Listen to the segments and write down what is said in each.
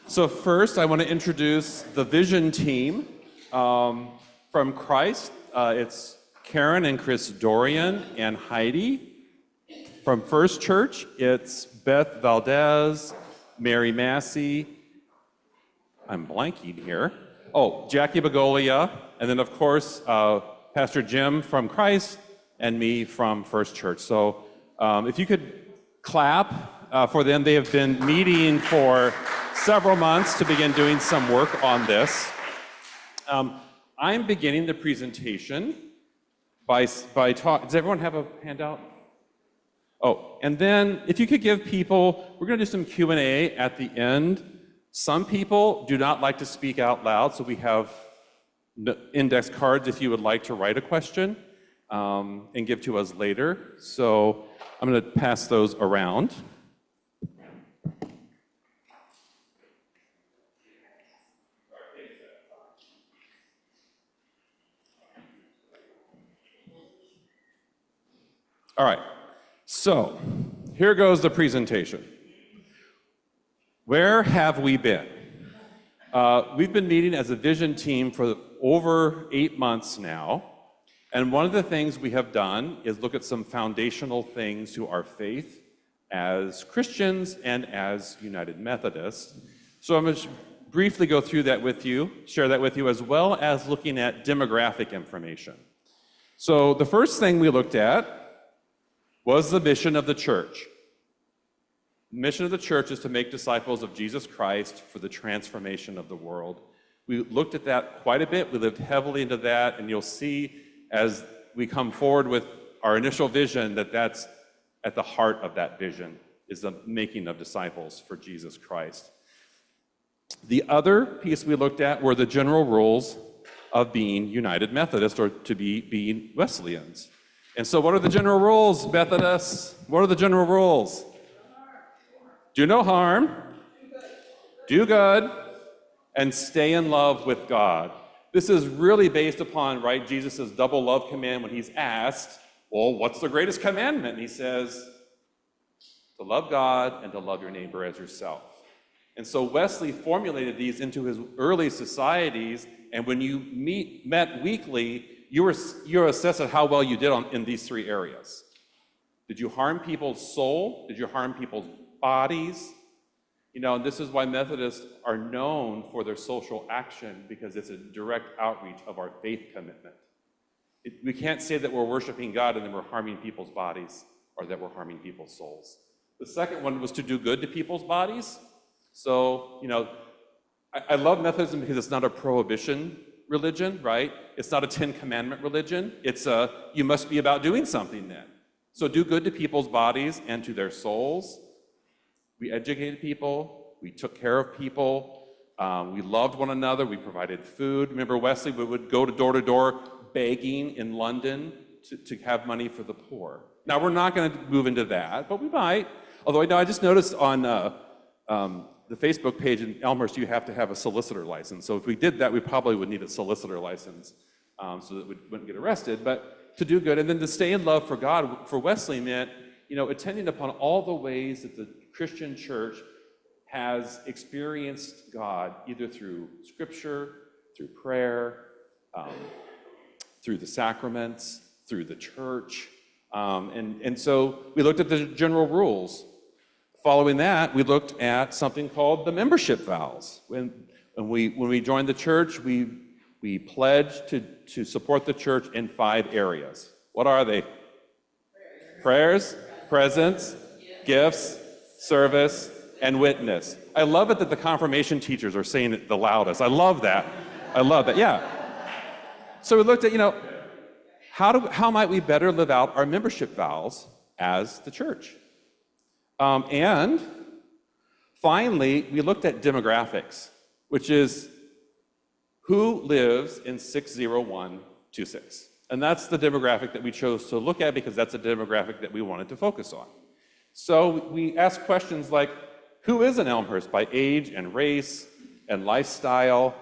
So first, I want to introduce the vision team from Christ. It's Karen and Chris Dorian and Heidi. From First Church, it's Beth Valdez, Mary Massey, I'm blanking here. Oh, Jackie Begolia, and then of course, Pastor Jim from Christ and me from First Church. So if you could clap for them. They have been meeting for several months to begin doing some work on this. I'm beginning the presentation by talk. Does everyone have a handout? Oh, and then if you could give people, we're going to do some Q&A at the end. Some people do not like to speak out loud, so we have index cards if you would like to write a question and give to us later. So I'm going to pass those around. All right, so here goes the presentation. Where have we been? We've been meeting as a vision team for over 8 months now, and one of the things we have done is look at some foundational things to our faith as Christians and as United Methodists. So I'm going to briefly go through that with you, share that with you, as well as looking at demographic information. So the first thing we looked at was the mission of the church. The mission of the church is to make disciples of Jesus Christ for the transformation of the world. We looked at that quite a bit. We lived heavily into that, and you'll see as we come forward with our initial vision that that's at the heart of that vision, is the making of disciples for Jesus Christ. The other piece we looked at were the general rules of being United Methodist, or to be being Wesleyans. And so what are the general rules, Methodists? What are the general rules? Do no harm, do good, and stay in love with God. This is really based upon, right, Jesus' double love command when he's asked, well, what's the greatest commandment? And he says, to love God and to love your neighbor as yourself. And so Wesley formulated these into his early societies, and when you met weekly, you're assessed at how well you did in these three areas. Did you harm people's soul? Did you harm people's bodies? You know, and this is why Methodists are known for their social action, because it's a direct outreach of our faith commitment. We can't say that we're worshiping God and then we're harming people's bodies, or that we're harming people's souls. The second one was to do good to people's bodies. So, you know, I love Methodism because it's not a prohibition religion, right? It's not a 10 commandment religion. It's you must be about doing something then. So do good to people's bodies and to their souls. We educated people, we took care of people, we loved one another, we provided food. Remember Wesley, we would go to door begging in London to have money for the poor. Now we're not gonna move into that, but we might. Although I just noticed on the Facebook page in Elmhurst, you have to have a solicitor license. So if we did that, we probably would need a solicitor license so that we wouldn't get arrested. But to do good, and then to stay in love for God, for Wesley meant, you know, attending upon all the ways that the Christian church has experienced God, either through scripture, through prayer, through the sacraments, through the church. And so we looked at the general rules. Following that, we looked at something called the membership vows. When we joined the church, we pledged to support the church in 5 areas. What are they? Prayers, presence, gifts, service, and witness. I love it that the confirmation teachers are saying it the loudest. I love that. I love that, yeah. So we looked at, you know, how might we better live out our membership vows as the church? And finally, we looked at demographics, which is who lives in 60126. And that's the demographic that we chose to look at because that's a demographic that we wanted to focus on. So we asked questions like, who is in Elmhurst by age and race and lifestyle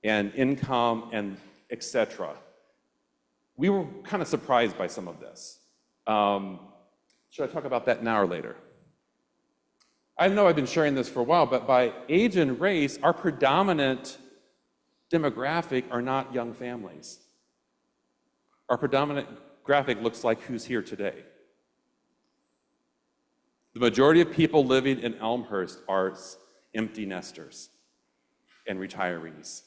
and income and etc. We were kind of surprised by some of this. Should I talk about that now or later? I know I've been sharing this for a while, but by age and race, our predominant demographic are not young families. Our predominant graphic looks like who's here today. The majority of people living in Elmhurst are empty nesters and retirees.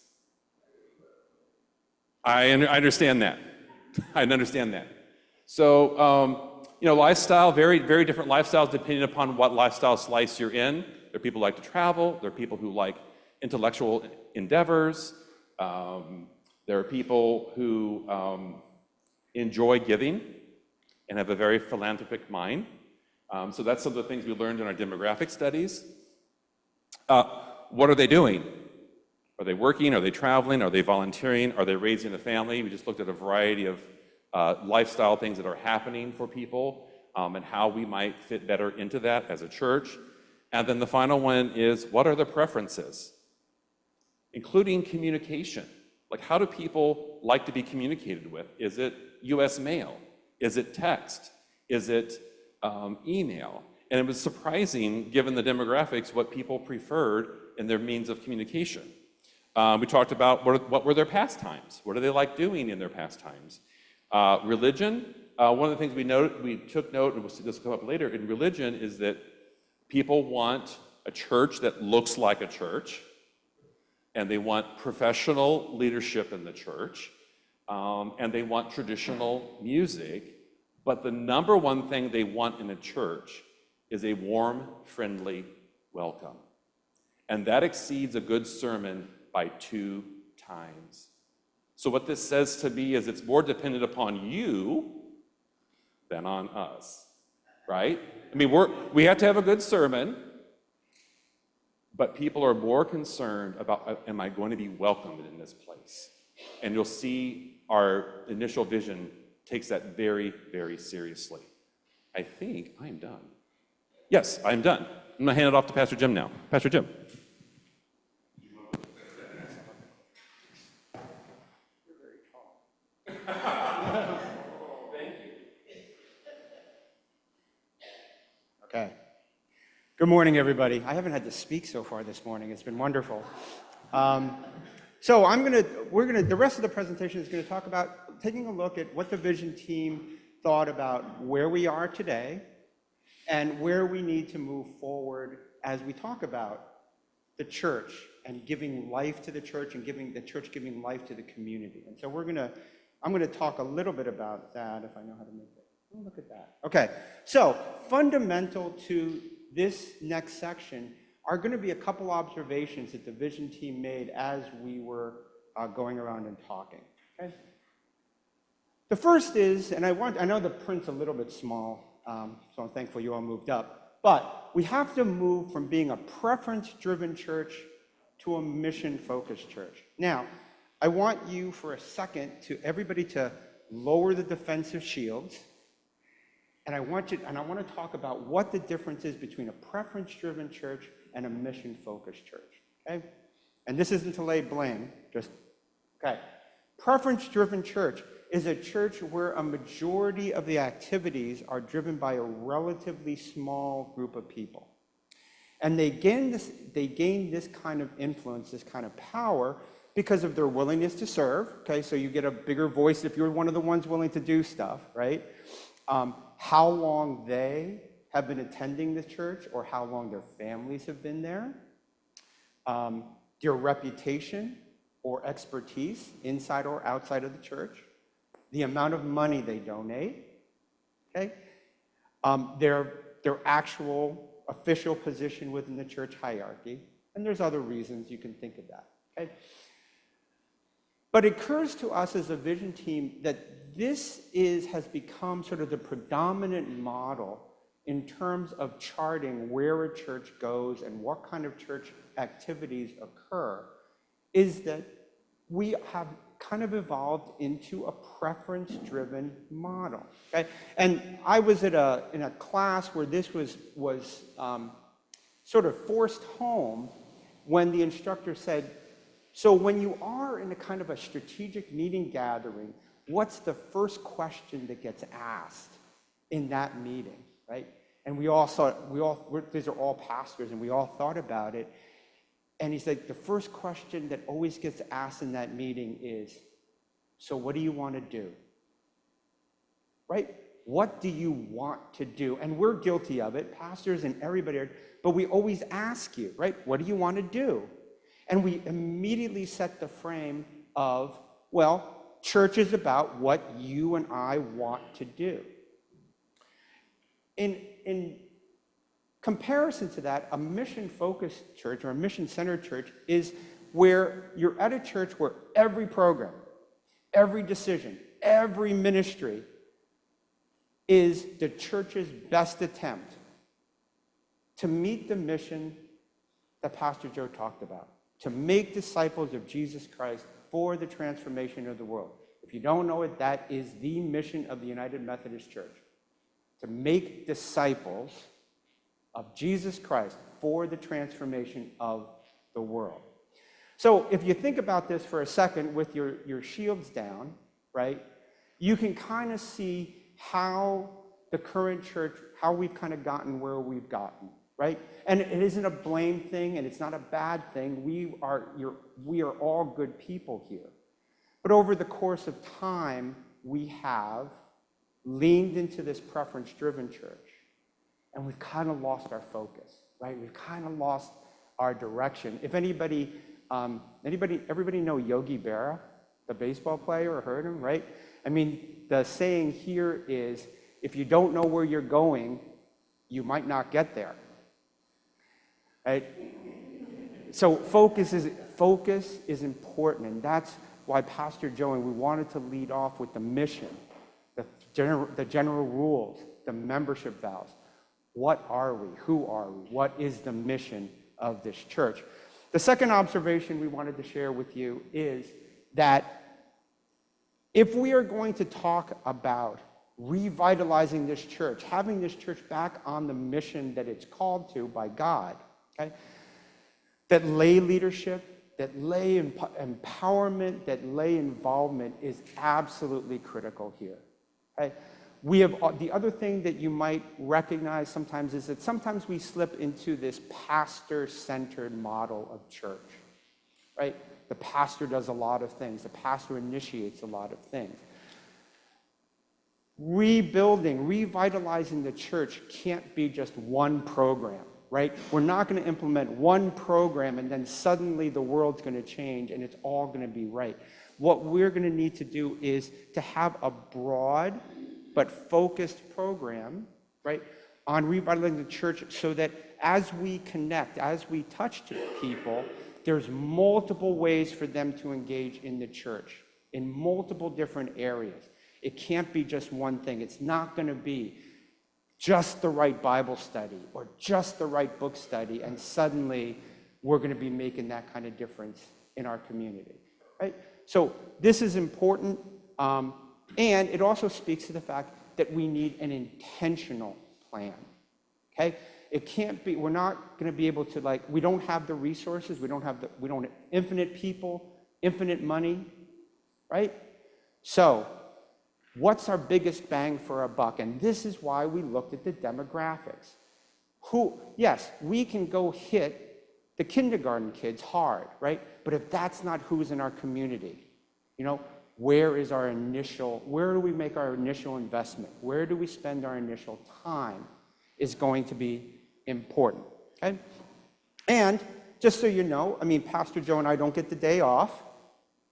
I understand that. I understand that. So, lifestyle, very, very different lifestyles depending upon what lifestyle slice you're in. There are people who like to travel. There are people who like intellectual endeavors. There are people who enjoy giving and have a very philanthropic mind. So that's some of the things we learned in our demographic studies. What are they doing? Are they working? Are they traveling? Are they volunteering? Are they raising a family? We just looked at a variety of lifestyle things that are happening for people and how we might fit better into that as a church. And then the final one is, what are the preferences? Including communication. Like, how do people like to be communicated with? Is it US mail? Is it text? Is it email? And it was surprising, given the demographics, what people preferred in their means of communication. We talked about what were their pastimes? What do they like doing in their pastimes? Religion, one of the things we took note, and we'll see this come up later, in religion is that people want a church that looks like a church, and they want professional leadership in the church, and they want traditional music, but the number one thing they want in a church is a warm, friendly welcome. And that exceeds a good sermon by 2 times. So what this says to me is it's more dependent upon you than on us, right? I mean, we have to have a good sermon, but people are more concerned about, am I going to be welcomed in this place? And you'll see our initial vision takes that very, very seriously. I think I'm done. Yes, I'm done. I'm gonna hand it off to Pastor Jim now. Pastor Jim. Okay. Good morning, everybody. I haven't had to speak so far this morning. It's been wonderful. So the rest of the presentation is going to talk about taking a look at what the vision team thought about where we are today and where we need to move forward as we talk about the church and giving life to the church and giving life to the community. And so I'm going to talk a little bit about that if I know how to make it. Oh, look at that. Okay, so fundamental to this next section are going to be a couple observations that the vision team made as we were going around and talking. Okay? The first is, and I know the print's a little bit small, so I'm thankful you all moved up, but we have to move from being a preference-driven church to a mission-focused church. Now, I want you for a second everybody to lower the defensive shields. And I want to talk about what the difference is between a preference-driven church and a mission-focused church, okay? And this isn't to lay blame, okay. Preference-driven church is a church where a majority of the activities are driven by a relatively small group of people. And they gain this kind of influence, this kind of power, because of their willingness to serve, okay? So you get a bigger voice if you're one of the ones willing to do stuff, right? How long they have been attending the church or how long their families have been there, their reputation or expertise inside or outside of the church, the amount of money they donate, okay, their actual official position within the church hierarchy, and there's other reasons you can think of that, okay? But it occurs to us as a vision team that this has become sort of the predominant model in terms of charting where a church goes and what kind of church activities occur, is that we have kind of evolved into a preference-driven model. Okay? And I was in a class where this was sort of forced home when the instructor said, so when you are in a kind of a strategic meeting gathering, what's the first question that gets asked in that meeting, right? And these are all pastors, and we all thought about it. And he said, the first question that always gets asked in that meeting is, so what do you want to do? Right? What do you want to do? And we're guilty of it, pastors and everybody, but we always ask you, right? What do you want to do? And we immediately set the frame of, well, church is about what you and I want to do. In comparison to that, a mission-focused church or a mission-centered church is where you're at a church where every program, every decision, every ministry is the church's best attempt to meet the mission that Pastor Joe talked about, to make disciples of Jesus Christ for the transformation of the world. If you don't know it, that is the mission of the United Methodist Church, to make disciples of Jesus Christ for the transformation of the world. So if you think about this for a second with your shields down, right, you can kind of see how the current church, how we've kind of gotten where we've gotten, right? And it isn't a blame thing, and it's not a bad thing. We are all good people here. But over the course of time, we have leaned into this preference-driven church, and we've kind of lost our focus, right? We've kind of lost our direction. If everybody know Yogi Berra, the baseball player, or heard him, right? I mean, the saying here is, if you don't know where you're going, you might not get there, right? So focus is important, and that's why Pastor Joe and we wanted to lead off with the mission, the general rules, the membership vows. What are we? Who are we? What is the mission of this church? The second observation we wanted to share with you is that if we are going to talk about revitalizing this church, having this church back on the mission that it's called to by God, okay, that lay leadership, that lay empowerment, that lay involvement is absolutely critical here. Okay? We have the other thing that you might recognize sometimes is that sometimes we slip into this pastor-centered model of church, right? The pastor does a lot of things. The pastor initiates a lot of things. Rebuilding, revitalizing the church can't be just one program, right? We're not going to implement one program and then suddenly the world's going to change and it's all going to be right. What we're going to need to do is to have a broad but focused program, right, on revitalizing the church so that as we connect, as we touch people, there's multiple ways for them to engage in the church in multiple different areas. It can't be just one thing. It's not going to be just the right Bible study or just the right book study, and suddenly we're going to be making that kind of difference in our community, right? So this is important. And it also speaks to the fact that we need an intentional plan, okay? It can't be, we're not going to be able to, we don't have the resources, we don't have infinite people, infinite money, right? So what's our biggest bang for our buck? And this is why we looked at the demographics. Yes, we can go hit the kindergarten kids hard, right? But if that's not who's in our community, where do we make our initial investment? Where do we spend our initial time is going to be important, okay? And just so you know, Pastor Joe and I don't get the day off,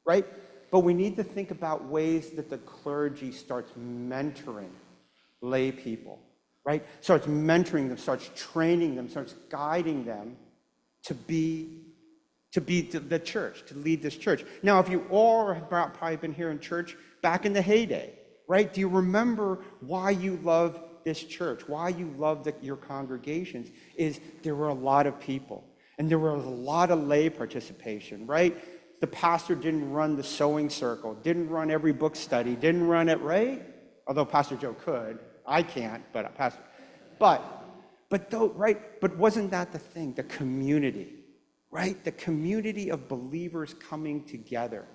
right? But we need to think about ways that the clergy starts mentoring lay people, right? Starts mentoring them, starts training them, starts guiding them to be the church, to lead this church. Now, if you all have probably been here in church back in the heyday, right? Do you remember why you love this church, why you love your congregations? Is there were a lot of people, and there was a lot of lay participation, right? The pastor didn't run the sewing circle, didn't run every book study, didn't run it, right? Although Pastor Joe could. I can't, but But wasn't that the thing? The community. Right? The community of believers coming together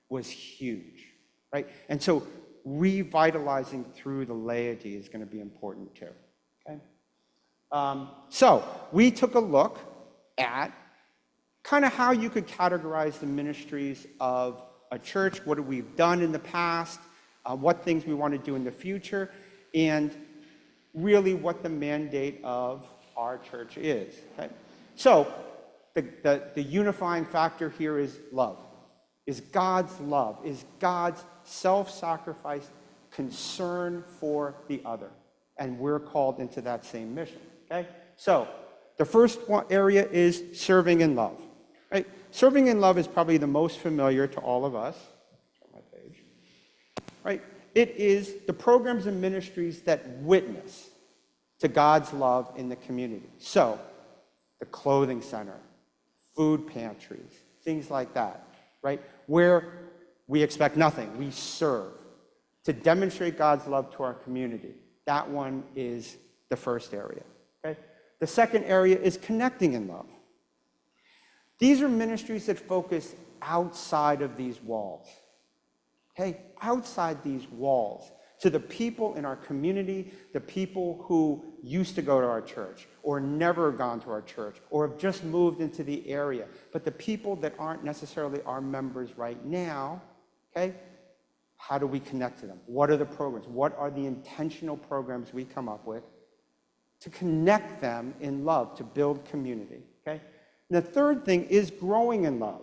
was huge, right? And so revitalizing through the laity is going to be important too, okay? So we took a look at kind of how you could categorize the ministries of a church, what we've done in the past, what things we want to do in the future, and really what the mandate of our church is. Okay? So the unifying factor here is love, is God's love, is God's self-sacrifice concern for the other. And we're called into that same mission. Okay? So the first area is serving in love. Right? Serving in love is probably the most familiar to all of us. On my page. Right? It is the programs and ministries that witness to God's love in the community. So, the clothing center, food pantries, things like that, right? Where we expect nothing, we serve to demonstrate God's love to our community. That one is the first area, okay? The second area is connecting in love. These are ministries that focus outside of these walls, okay? Outside these walls, to the people in our community, the people who used to go to our church, or never gone to our church, or have just moved into the area, but the people that aren't necessarily our members right now, okay? How do we connect to them? What are the programs? What are the intentional programs we come up with to connect them in love, to build community, okay? And the third thing is growing in love,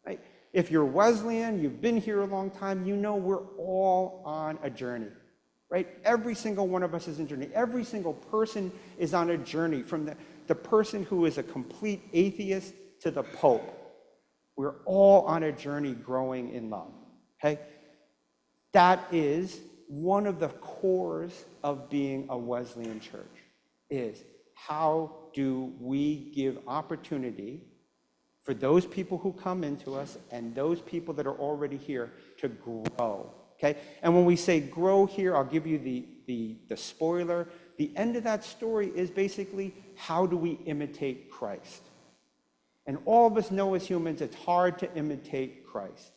right? If you're Wesleyan, you've been here a long time, you know we're all on a journey, right? Every single one of us is on a journey. Every single person is on a journey, from the person who is a complete atheist to the Pope. We're all on a journey growing in love, okay? That is one of the cores of being a Wesleyan church, is how do we give opportunity for those people who come into us and those people that are already here to grow, okay? And when we say grow here, I'll give you the spoiler. The end of that story is basically, how do we imitate Christ? And all of us know as humans, it's hard to imitate Christ.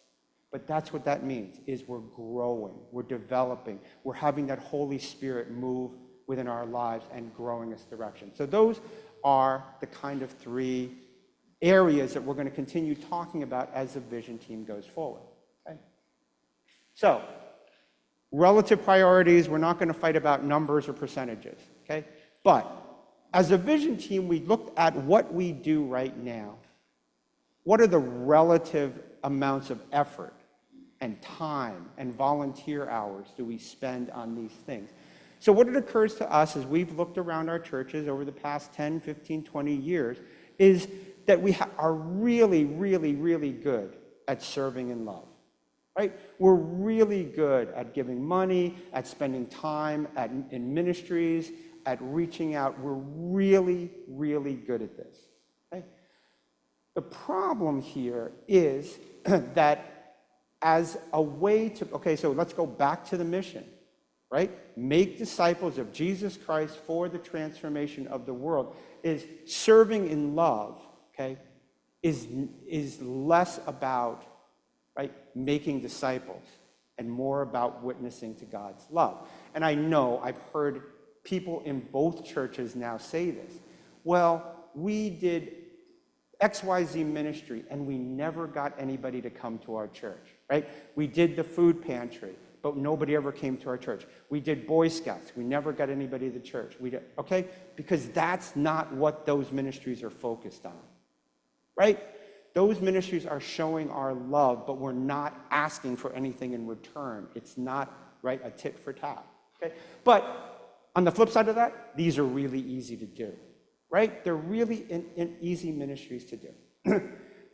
But that's what that means, is we're growing, we're developing, we're having that Holy Spirit move within our lives and growing us direction. So those are the kind of three areas that we're going to continue talking about as the vision team goes forward. Okay? So, relative priorities, we're not going to fight about numbers or percentages, okay? But as a vision team, we looked at what we do right now. What are the relative amounts of effort and time and volunteer hours do we spend on these things? So what it occurs to us as we've looked around our churches over the past 10, 15, 20 years is that we are really, really, really good at serving in love, right? We're really good at giving money, at spending time in ministries, at reaching out. We're really, really good at this, okay? The problem here is that as a way to, okay, so let's go back to the mission, right? Make disciples of Jesus Christ for the transformation of the world. Is serving in love, okay, is less about, right, making disciples and more about witnessing to God's love. And I know I've heard people in both churches now say this. Well, we did XYZ ministry and we never got anybody to come to our church, right? We did the food pantry, but nobody ever came to our church. We did Boy Scouts. We never got anybody to church. Okay? Because that's not what those ministries are focused on, right? Those ministries are showing our love, but we're not asking for anything in return. It's not, right, a tit for tat, okay? But on the flip side of that, these are really easy to do, right? They're really easy ministries to do.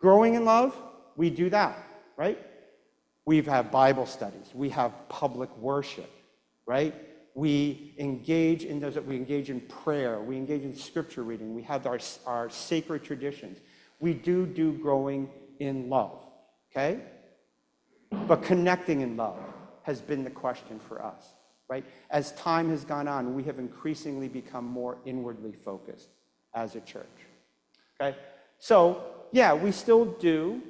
Growing in love, we do that, right? We have Bible studies. We have public worship, right? We engage in those. We engage in prayer. We engage in scripture reading. We have our sacred traditions. We do growing in love, okay? But connecting in love has been the question for us, right? As time has gone on, we have increasingly become more inwardly focused as a church, okay? So, yeah, we still do,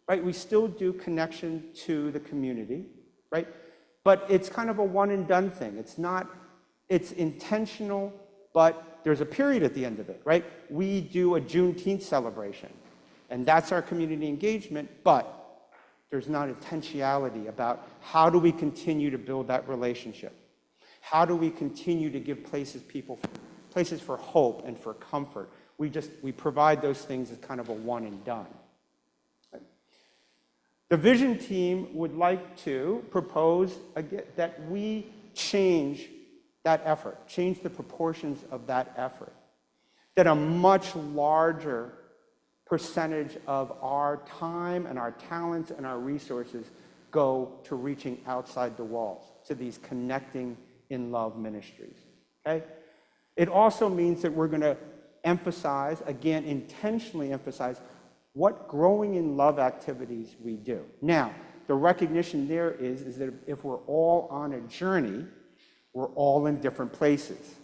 right? We still do connection to the community, right? But it's kind of a one and done thing. It's intentional, but there's a period at the end of it, right? We do a Juneteenth celebration, and that's our community engagement, but there's not intentionality about how do we continue to build that relationship? How do we continue to give places for hope and for comfort? We provide those things as kind of a one and done. Right? The vision team would like to propose again, that we change that effort, change the proportions of that effort, that a much larger percentage of our time and our talents and our resources go to reaching outside the walls, to these connecting in love ministries, okay? It also means that we're going to emphasize, again, intentionally emphasize, what growing in love activities we do. Now, the recognition there is that if we're all on a journey, we're all in different places,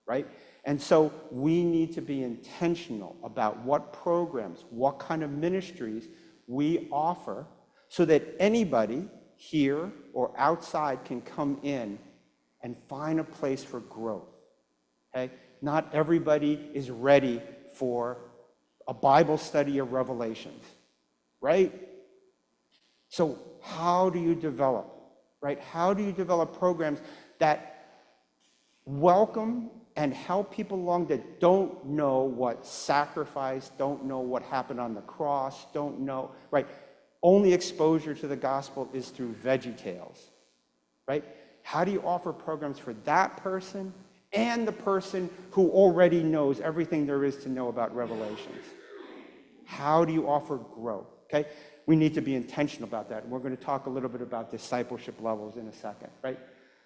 right? And so we need to be intentional about what programs, what kind of ministries we offer so that anybody here or outside can come in and find a place for growth, okay? Not everybody is ready for a Bible study of Revelations, right? So how do you develop, right? How do you develop programs that welcome and help people along that don't know what sacrifice, don't know what happened on the cross, don't know, right? Only exposure to the gospel is through VeggieTales, right? How do you offer programs for that person and the person who already knows everything there is to know about Revelations? How do you offer growth, okay? We need to be intentional about that. And we're going to talk a little bit about discipleship levels in a second, right?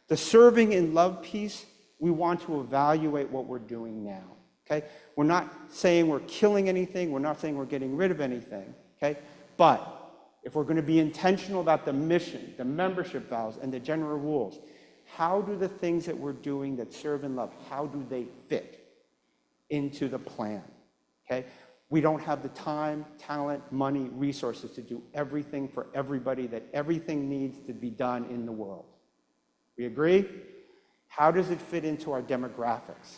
The serving in love piece, we want to evaluate what we're doing now, okay? We're not saying we're killing anything. We're not saying we're getting rid of anything, okay? But if we're going to be intentional about the mission, the membership vows, and the general rules, how do the things that we're doing that serve in love, how do they fit into the plan, okay? We don't have the time, talent, money, resources to do everything for everybody that everything needs to be done in the world. We agree? How does it fit into our demographics?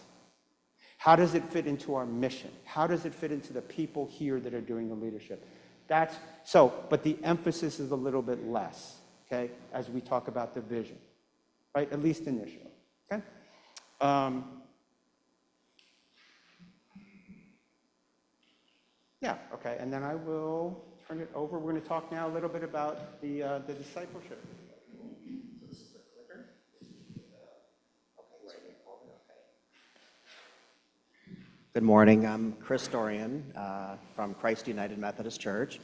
How does it fit into our mission? How does it fit into the people here that are doing the leadership? But the emphasis is a little bit less, okay, as we talk about the vision, right? At least initially, okay? Yeah, okay, and then I will turn it over. We're going to talk now a little bit about the discipleship. Good morning. I'm Chris Dorian from Christ United Methodist Church,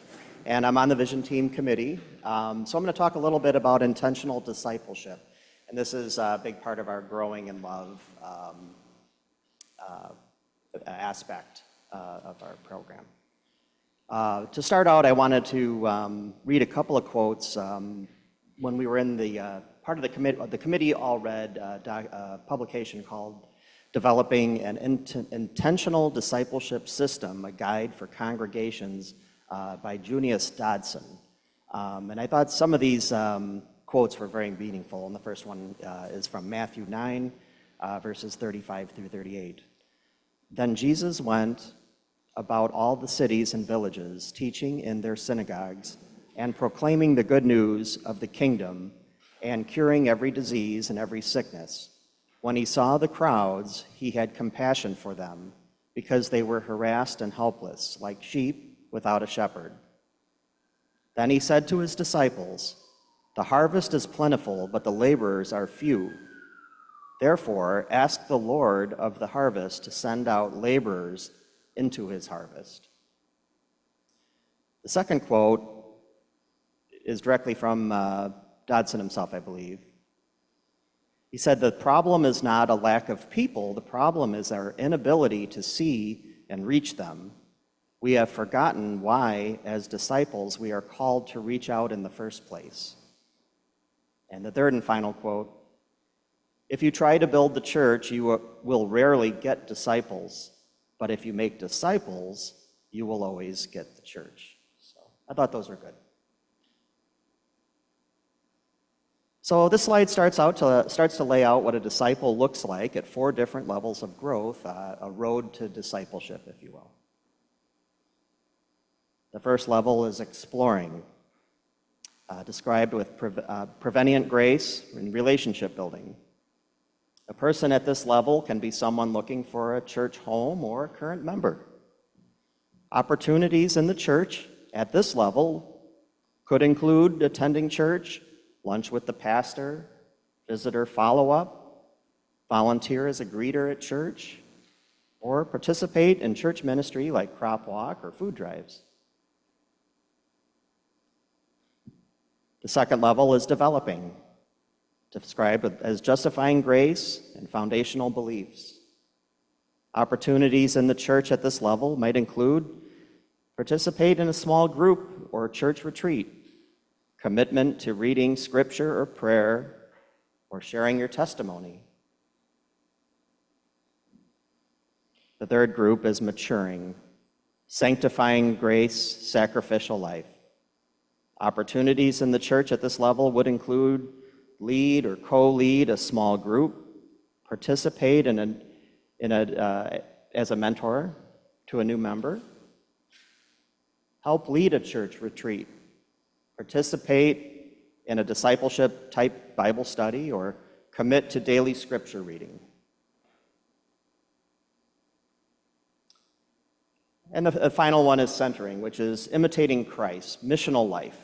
and I'm on the Vision Team Committee. So I'm going to talk a little bit about intentional discipleship, and this is a big part of our growing in love aspect of our program. To start out, I wanted to read a couple of quotes. When we were in the part of the committee all read a publication called Developing an Intentional Discipleship System, a Guide for Congregations by Junius Dodson. And I thought some of these quotes were very meaningful. And the first one is from Matthew 9, verses 35 through 38. Then Jesus went about all the cities and villages, teaching in their synagogues and proclaiming the good news of the kingdom and curing every disease and every sickness. When he saw the crowds, he had compassion for them because they were harassed and helpless, like sheep without a shepherd. Then he said to his disciples, "The harvest is plentiful, but the laborers are few. Therefore, ask the Lord of the harvest to send out laborers into his harvest." The second quote is directly from Dodson himself, I believe. He said, "The problem is not a lack of people. The problem is our inability to see and reach them. We have forgotten why, as disciples, we are called to reach out in the first place." And the third and final quote, "If you try to build the church, you will rarely get disciples. But if you make disciples, you will always get the church." So I thought those were good. So this slide starts to lay out what a disciple looks like at 4 different levels of growth, a road to discipleship, if you will. The first level is exploring, described with prevenient grace and relationship building. A person at this level can be someone looking for a church home or a current member. Opportunities in the church at this level could include attending church, lunch with the pastor, visitor follow-up, volunteer as a greeter at church, or participate in church ministry like crop walk or food drives. The second level is developing, described as justifying grace and foundational beliefs. Opportunities in the church at this level might include participate in a small group or church retreat, commitment to reading scripture or prayer, or sharing your testimony. The third group is maturing, sanctifying grace, sacrificial life. Opportunities in the church at this level would include lead or co-lead a small group, participate as a mentor to a new member, help lead a church retreat, participate in a discipleship-type Bible study, or commit to daily scripture reading. And the final one is centering, which is imitating Christ, missional life.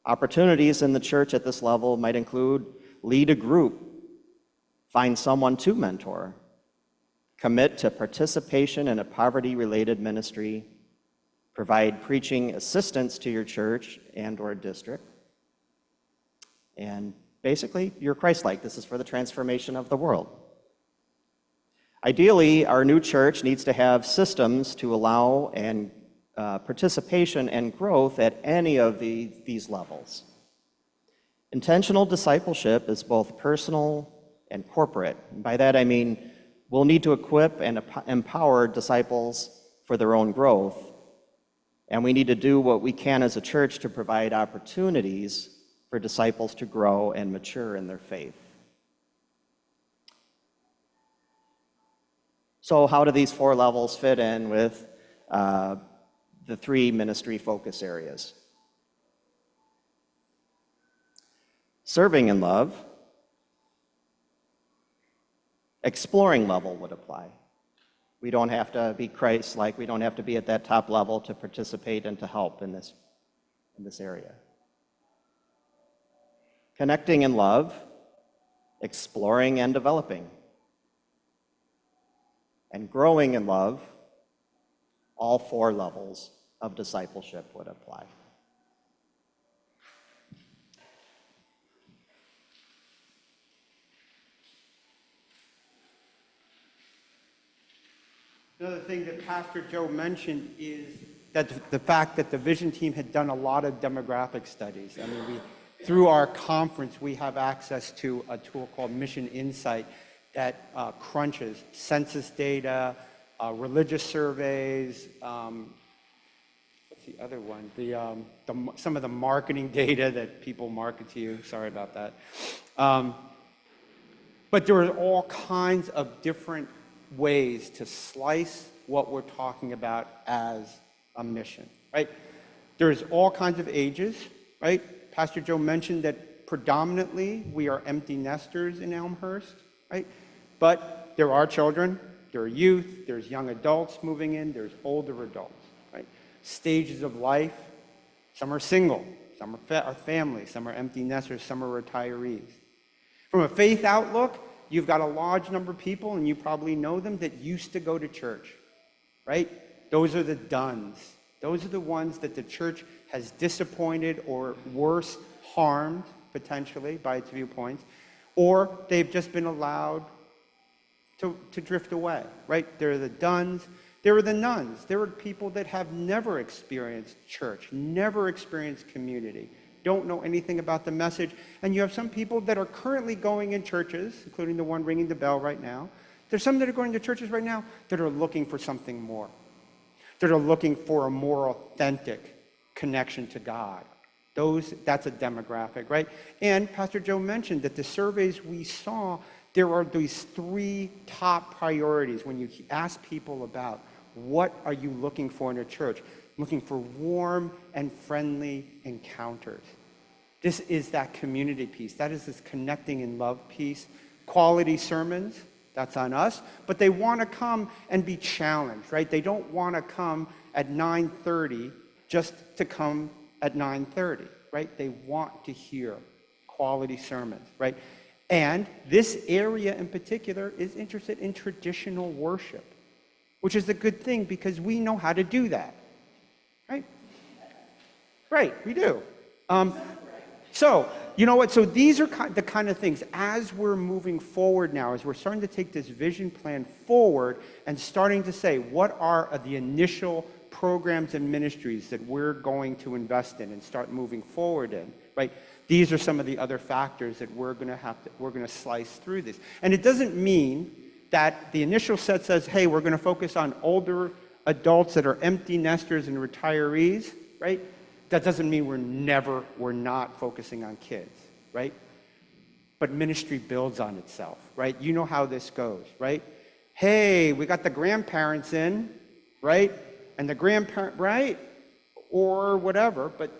Opportunities in the church at this level might include lead a group, find someone to mentor, commit to participation in a poverty-related ministry, provide preaching assistance to your church and/or district, and basically, you're Christ-like. This is for the transformation of the world. Ideally, our new church needs to have systems to allow participation and growth at any of these levels. Intentional discipleship is both personal and corporate. By that I mean we'll need to equip and empower disciples for their own growth, and we need to do what we can as a church to provide opportunities for disciples to grow and mature in their faith. So how do these 4 levels fit in with the 3 ministry focus areas? Serving in love, exploring level would apply. We don't have to be Christ-like. We don't have to be at that top level to participate and to help in this area. Connecting in love, exploring and developing. And growing in love, all 4 levels of discipleship would apply. Another thing that Pastor Joe mentioned is that the fact that the Vision team had done a lot of demographic studies. I mean, through our conference, we have access to a tool called Mission Insight that crunches census data, religious surveys, what's the other one? Some of the marketing data that people market to you. Sorry about that. But there are all kinds of different ways to slice what we're talking about as a mission, right? There's all kinds of ages, right? Pastor Joe mentioned that predominantly we are empty nesters in Elmhurst, right? But there are children, there are youth, there's young adults moving in, there's older adults, right? Stages of life, some are single, some are families, some are empty nesters, some are retirees. From a faith outlook, you've got a large number of people, and you probably know them, that used to go to church, right? Those are the dones. Those are the ones that the church has disappointed or worse, harmed, potentially, by its viewpoints, or they've just been allowed to drift away, right? There are the dones. There are the nuns. There are people that have never experienced church, never experienced community, don't know anything about the message. And you have some people that are currently going in churches, including the one ringing the bell right now. There's some that are going to churches right now that are looking for something more, that are looking for a more authentic connection to God, That's a demographic, right? And Pastor Joe mentioned that the surveys we saw, there are these 3 top priorities when you ask people about what are you looking for in a church. I'm looking for warm and friendly encounters. This is that community piece. That is this connecting in love piece. Quality sermons, that's on us. But they want to come and be challenged, right? They don't want to come at 9:30 just to come at 9:30, right? They want to hear quality sermons, right? And this area in particular is interested in traditional worship, which is a good thing because we know how to do that, right? Right, we do. So, you know what? So these are the kind of things, as we're moving forward now, as we're starting to take this vision plan forward and starting to say, what are the initial programs and ministries that we're going to invest in and start moving forward in, right? These are some of the other factors that we're going to slice through this. And it doesn't mean that the initial set says, hey, we're going to focus on older adults that are empty nesters and retirees, right? That doesn't mean we're not focusing on kids, right? But ministry builds on itself, right? You know how this goes, right? Hey, we got the grandparents in, right? And the grandparent, right? Or whatever, but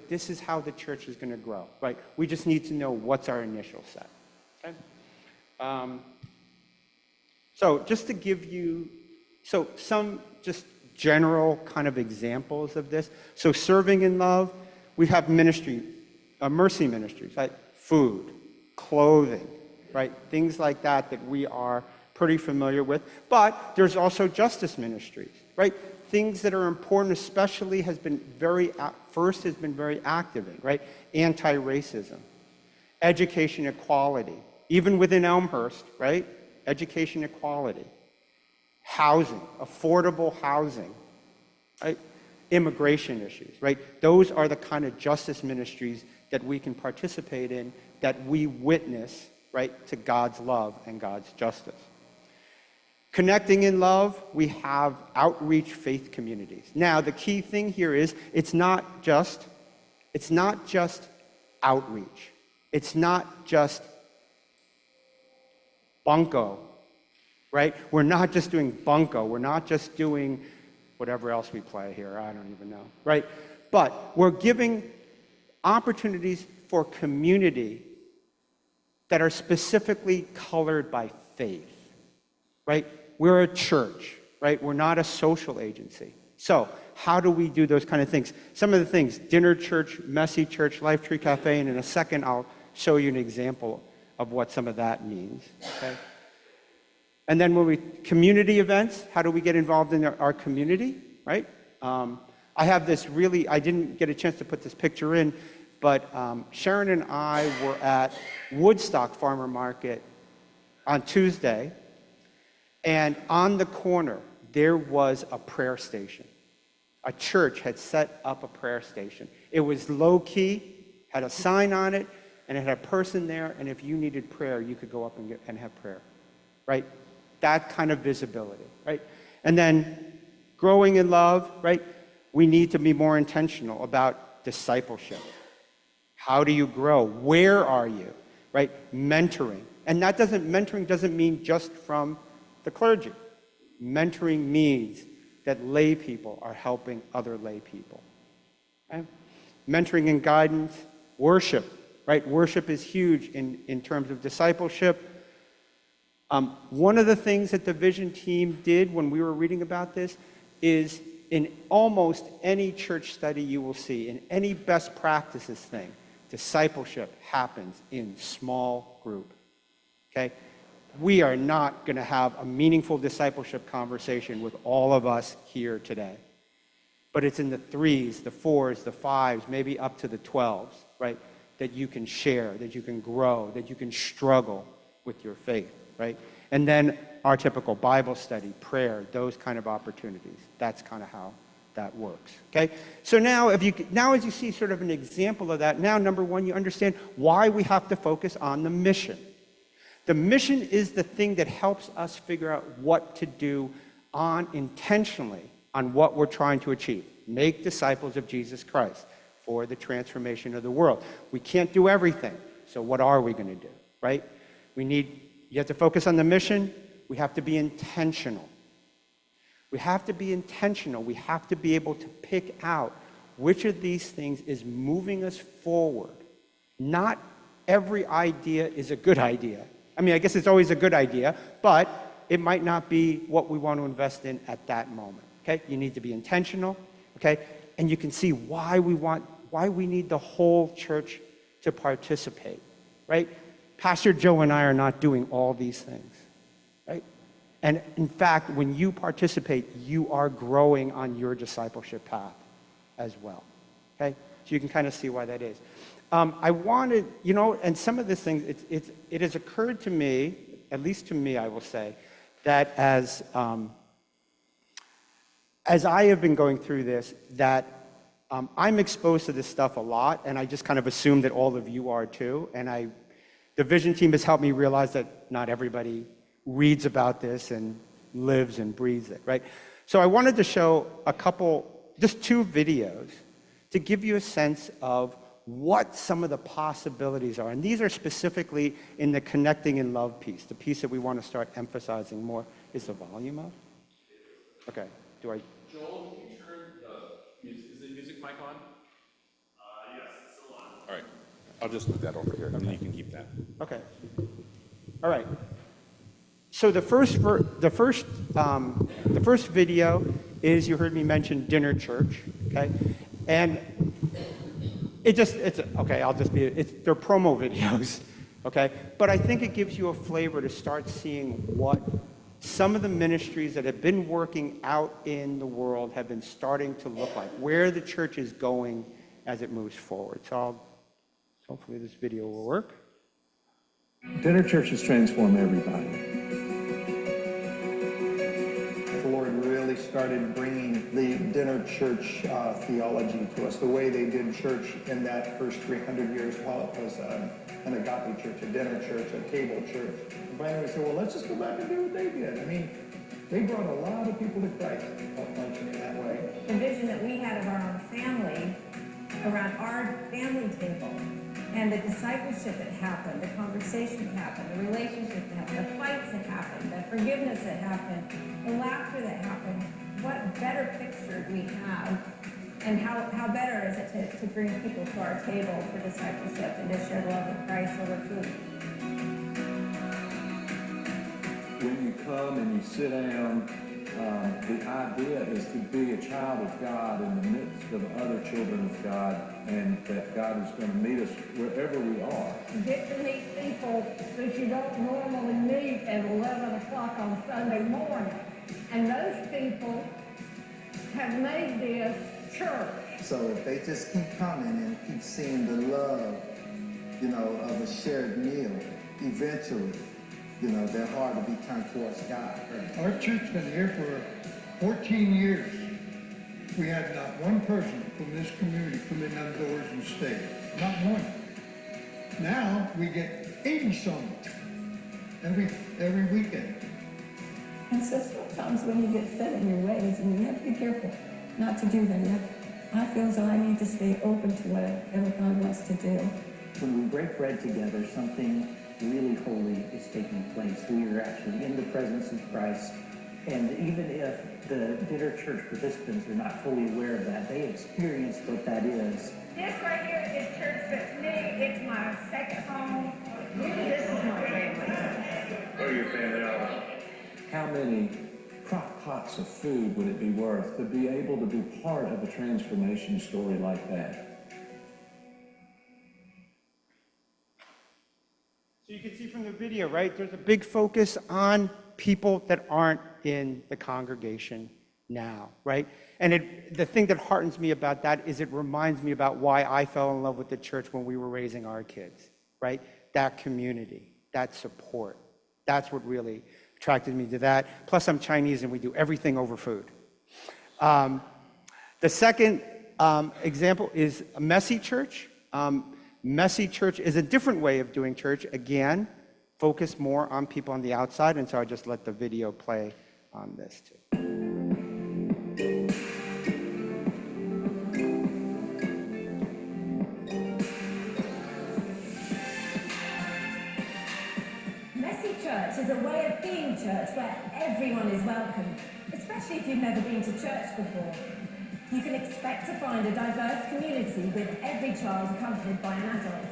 this is how the church is going to grow, right? We just need to know what's our initial set, okay? So just to give you, some just general kind of examples of this. So serving in love, we have ministry, mercy ministries, right? Food, clothing, right? Things like that we are pretty familiar with. But there's also justice ministries, right? Things that are important, especially has been very active in, right? Anti-racism, education equality, even within Elmhurst, right? Education equality, housing, affordable housing, right? Immigration issues, right? Those are the kind of justice ministries that we can participate in, that we witness, right, to God's love and God's justice. Connecting in love, we have outreach faith communities. Now, the key thing here is it's not just outreach. It's not just bunco, right? We're not just doing bunco. We're not just doing whatever else we play here. I don't even know, right? But we're giving opportunities for community that are specifically colored by faith, right? We're a church, right? We're not a social agency. So how do we do those kind of things? Some of the things, dinner church, messy church, Life Tree Cafe, and in a second I'll show you an example of what some of that means, okay? And then community events, how do we get involved in our community, right? I have this I didn't get a chance to put this picture in, but Sharon and I were at Woodstock Farmer Market on Tuesday, and on the corner, there was a prayer station. A church had set up a prayer station. It was low-key, had a sign on it, and it had a person there, and if you needed prayer, you could go up and have prayer, right? That kind of visibility, right? And then growing in love, right? We need to be more intentional about discipleship. How do you grow? Where are you, right? Mentoring. And mentoring doesn't mean just from the clergy. Mentoring means that lay people are helping other lay people. Okay? Mentoring and guidance, worship, right? Worship is huge in terms of discipleship. One of the things that the Vision team did when we were reading about this is in almost any church study you will see, in any best practices thing, discipleship happens in small group, okay? We are not going to have a meaningful discipleship conversation with all of us here today. But it's in the 3s, the 4s, the 5s, maybe up to the 12s, right? That you can share, that you can grow, that you can struggle with your faith, right? And then our typical Bible study, prayer, those kind of opportunities. That's kind of how that works, okay? So now, as you see sort of an example of that, now, number one, you understand why we have to focus on the mission. The mission is the thing that helps us figure out what to do intentionally on what we're trying to achieve. Make disciples of Jesus Christ. for the transformation of the world. We can't do everything, so what are we going to do, right? You have to focus on the mission. We have to be intentional. We have to be intentional. We have to be able to pick out which of these things is moving us forward. Not every idea is a good idea. I mean, I guess it's always a good idea, but it might not be what we want to invest in at that moment, okay? You need to be intentional, okay? And you can see why we need the whole church to participate, right? Pastor Joe and I are not doing all these things, right? And in fact, when you participate, you are growing on your discipleship path as well, okay? So you can kind of see why that is. I wanted, and some of these things, it has occurred to me, at least to me, I will say, that as I have been going through this, that I'm exposed to this stuff a lot, and I just kind of assume that all of you are too. And the vision team has helped me realize that not everybody reads about this and lives and breathes it, right? So I wanted to show just 2 videos to give you a sense of what some of the possibilities are. And these are specifically in the connecting in love piece, the piece that we want to start emphasizing more. Is the volume up? Okay. Joel, can you turn is the music mic on? Yes, it's still on. All right. I'll just move that over here, and then you can keep that. Okay. All right. So the first video is, you heard me mention dinner church, okay? And they're promo videos, okay? But I think it gives you a flavor to start seeing what some of the ministries that have been working out in the world have been starting to look like, where the church is going as it moves forward. So hopefully this video will work. Dinner churches transform everybody. The Lord really started bringing the dinner church theology to us, the way they did church in that first 300 years while it was an agape church, a dinner church, a table church. And finally we said, well, let's just go back and do what they did. I mean, they brought a lot of people to Christ, functioning that way. The vision that we had of our own family around our family table, and the discipleship that happened, the conversation that happened, the relationship that happened, the fights that happened, the forgiveness that happened, the laughter that happened. What better picture do we have? And how better is it to bring people to our table for discipleship and to share the love of Christ over food? When you come and you sit down, the idea is to be a child of God in the midst of other children of God, and that God is going to meet us wherever we are. Get to meet people that you don't normally meet at 11 o'clock on Sunday morning. And those people have made this church. So if they just keep coming and keep seeing the love, of a shared meal, eventually, their heart will be turned towards God. Our church's been here for 14 years. We had not one person from this community come in them doors and stay. Not one. Now we get 80-some every weekend. And so sometimes when you get set in your ways, and you have to be careful not to do that, I feel as though I need to stay open to whatever God wants to do. When we break bread together, something really holy is taking place. We are actually in the presence of Christ. And even if the dinner church participants are not fully aware of that, they experience what that is. This right here is church that's me. It's my second home. This is my family. Oh, your family. How many crock pots of food would it be worth to be able to be part of a transformation story like that? So you can see from the video, right, there's a big focus on people that aren't in the congregation now, right? And the thing that heartens me about that is it reminds me about why I fell in love with the church when we were raising our kids, right? That community, that support. That's what really attracted me to that. Plus, I'm Chinese and we do everything over food. The second example is a messy church. Messy church is a different way of doing church. Again, focus more on people on the outside, and so I just let the video play on this too. a way of being church where everyone is welcome, especially if you've never been to church before. You can expect to find a diverse community with every child accompanied by an adult.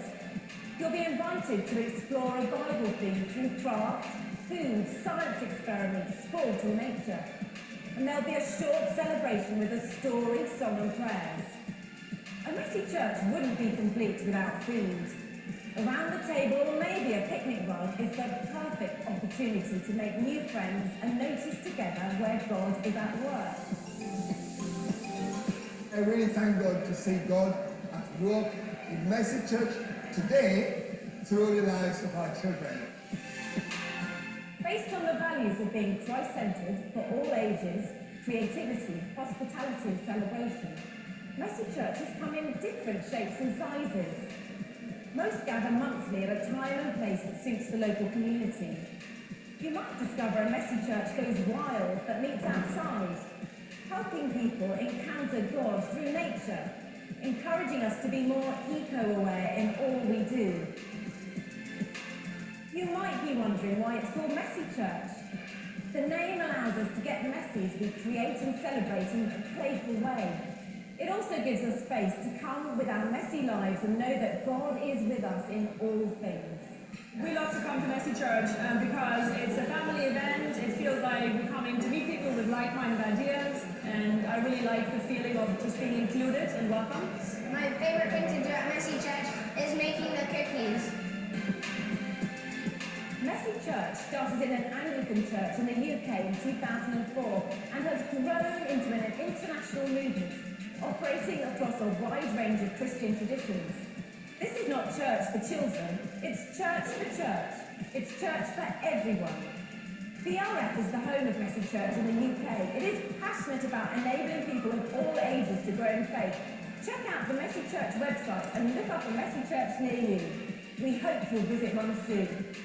You'll be invited to explore a Bible theme through craft, food, science experiments, sport and nature. And there'll be a short celebration with a story, song and prayers. A messy church wouldn't be complete without food. Around the table or maybe a picnic rug is the perfect opportunity to make new friends and notice together where God is at work. I really thank God to see God at work in Mercy Church today through the lives of our children. Based on the values of being Christ-centered for all ages, creativity, hospitality and celebration, Mercy churches come in different shapes and sizes. Most gather monthly at a time and place that suits the local community. You might discover a Mercy church goes wild that meets outside, helping people encounter God through nature, encouraging us to be more eco-aware in all we do. You might be wondering why it's called Messy Church. The name allows us to get messy as we create and celebrate in a playful way. It also gives us space to come with our messy lives and know that God is with us in all things. We love to come to Messy Church because it's a family event. It feels like we're coming to meet people with like-minded ideas, and I really like the feeling of just being included and welcome. My favorite thing to do at Messy Church is making the cookies. Messy Church started in an Anglican church in the UK in 2004 and has grown into an international movement, operating across a wide range of Christian traditions. This is not church for children, it's church for church. It's church for everyone. VRF is the home of Messy Church in the UK. It is passionate about enabling people of all ages to grow in faith. Check out the Messy Church website and look up a Messy Church near you. We hope you'll visit one soon.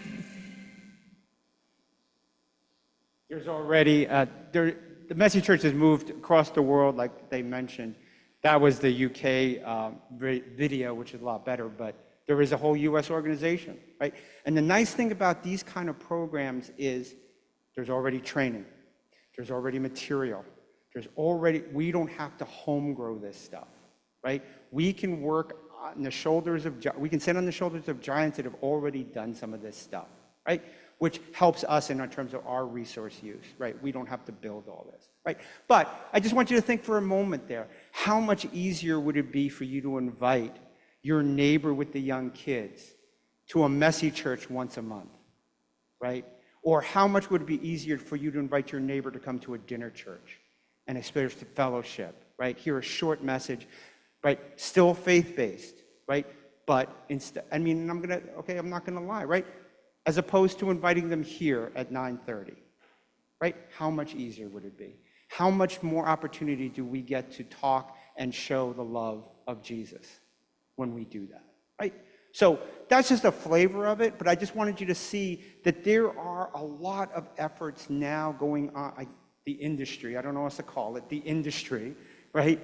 There's already, the Messy Church has moved across the world, like they mentioned. That was the UK video, which is a lot better, but there is a whole US organization, right? And the nice thing about these kind of programs is there's already training, there's already material, we don't have to home grow this stuff, right? We can work on the shoulders of, we can sit on the shoulders of giants that have already done some of this stuff, right? Which helps us in terms of our resource use, right? We don't have to build all this, right? But I just want you to think for a moment there, how much easier would it be for you to invite your neighbor with the young kids to a Messy Church once a month, right? Or how much would it be easier for you to invite your neighbor to come to a dinner church and experience the fellowship, right? Hear a short message, right? Still faith-based, right? But instead, I mean, I'm not gonna lie, right? As opposed to inviting them here at 9:30, right? How much easier would it be? How much more opportunity do we get to talk and show the love of Jesus when we do that, right? So that's just a flavor of it, but I just wanted you to see that there are a lot of efforts now going on, the industry, I don't know what else to call it, the industry, right?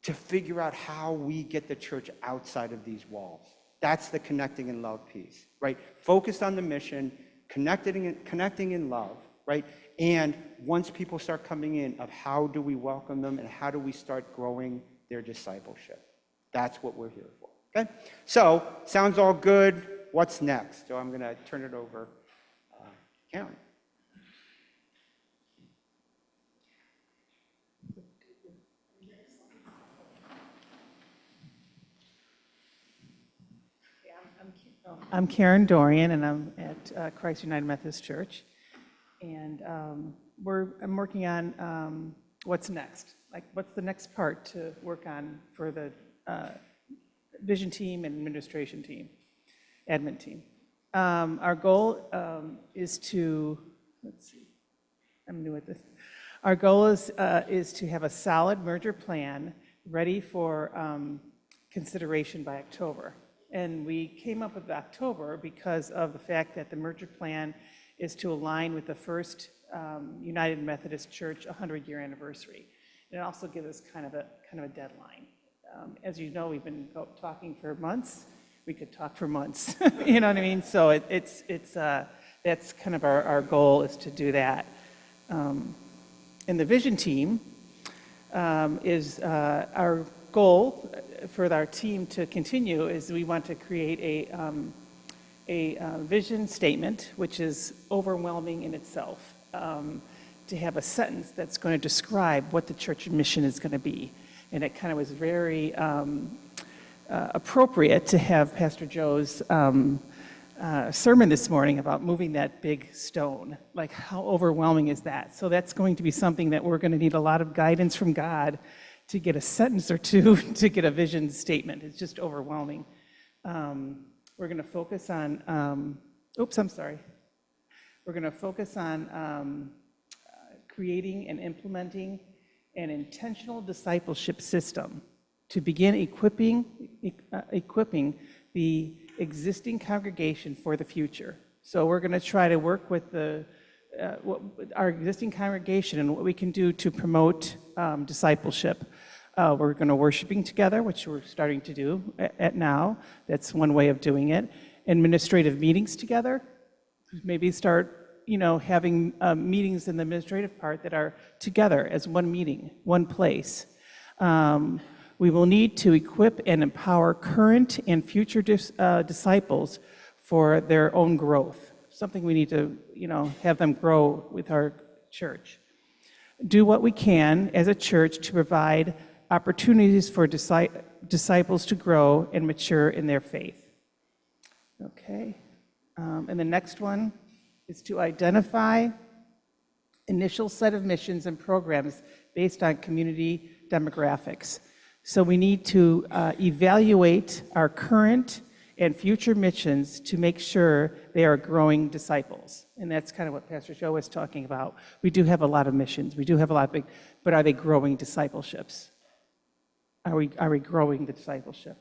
To figure out how we get the church outside of these walls. That's the connecting in love piece, right? Focused on the mission, connecting in love, right? And once people start coming in, of how do we welcome them and how do we start growing their discipleship? That's what we're here for, okay? So, sounds all good. What's next? So I'm gonna turn it over to Karen. I'm Karen Dorian, and I'm at Christ United Methodist Church. And I'm working on what's next. Like, what's the next part to work on for the vision team and administration team, admin team. Our goal is to, let's see, I'm new at this. Our goal is to have a solid merger plan ready for consideration by October. And we came up with October because of the fact that the merger plan is to align with the first United Methodist Church 100-year anniversary. And it also gives us kind of a deadline. As you know, we've been talking for months. We could talk for months, you know what I mean? So it's that's kind of our goal, is to do that. And the vision team is our goal for our team to continue is we want to create a vision statement, which is overwhelming in itself, to have a sentence that's going to describe what the church mission is going to be. And it kind of was very appropriate to have Pastor Joe's sermon this morning about moving that big stone. Like, how overwhelming is that? So that's going to be something that we're going to need a lot of guidance from God to get a sentence or two to get a vision statement. It's just overwhelming. We're going to focus on, We're going to focus on creating and implementing an intentional discipleship system to begin equipping the existing congregation for the future. So we're going to try to work with our existing congregation and what we can do to promote discipleship. We're going to worshiping together, which we're starting to do at now. That's one way of doing it. Administrative meetings together. Maybe start, having meetings in the administrative part that are together as one meeting, one place. We will need to equip and empower current and future disciples for their own growth. Something we need to, have them grow with our church. Do what we can as a church to provide opportunities for disciples to grow and mature in their faith. Okay. And the next one is to identify initial set of missions and programs based on community demographics. So we need to evaluate our current and future missions to make sure they are growing disciples. And that's kind of what Pastor Joe was talking about. We do have a lot of missions. We do have a lot of big, but are they growing discipleships? Are we growing the discipleship?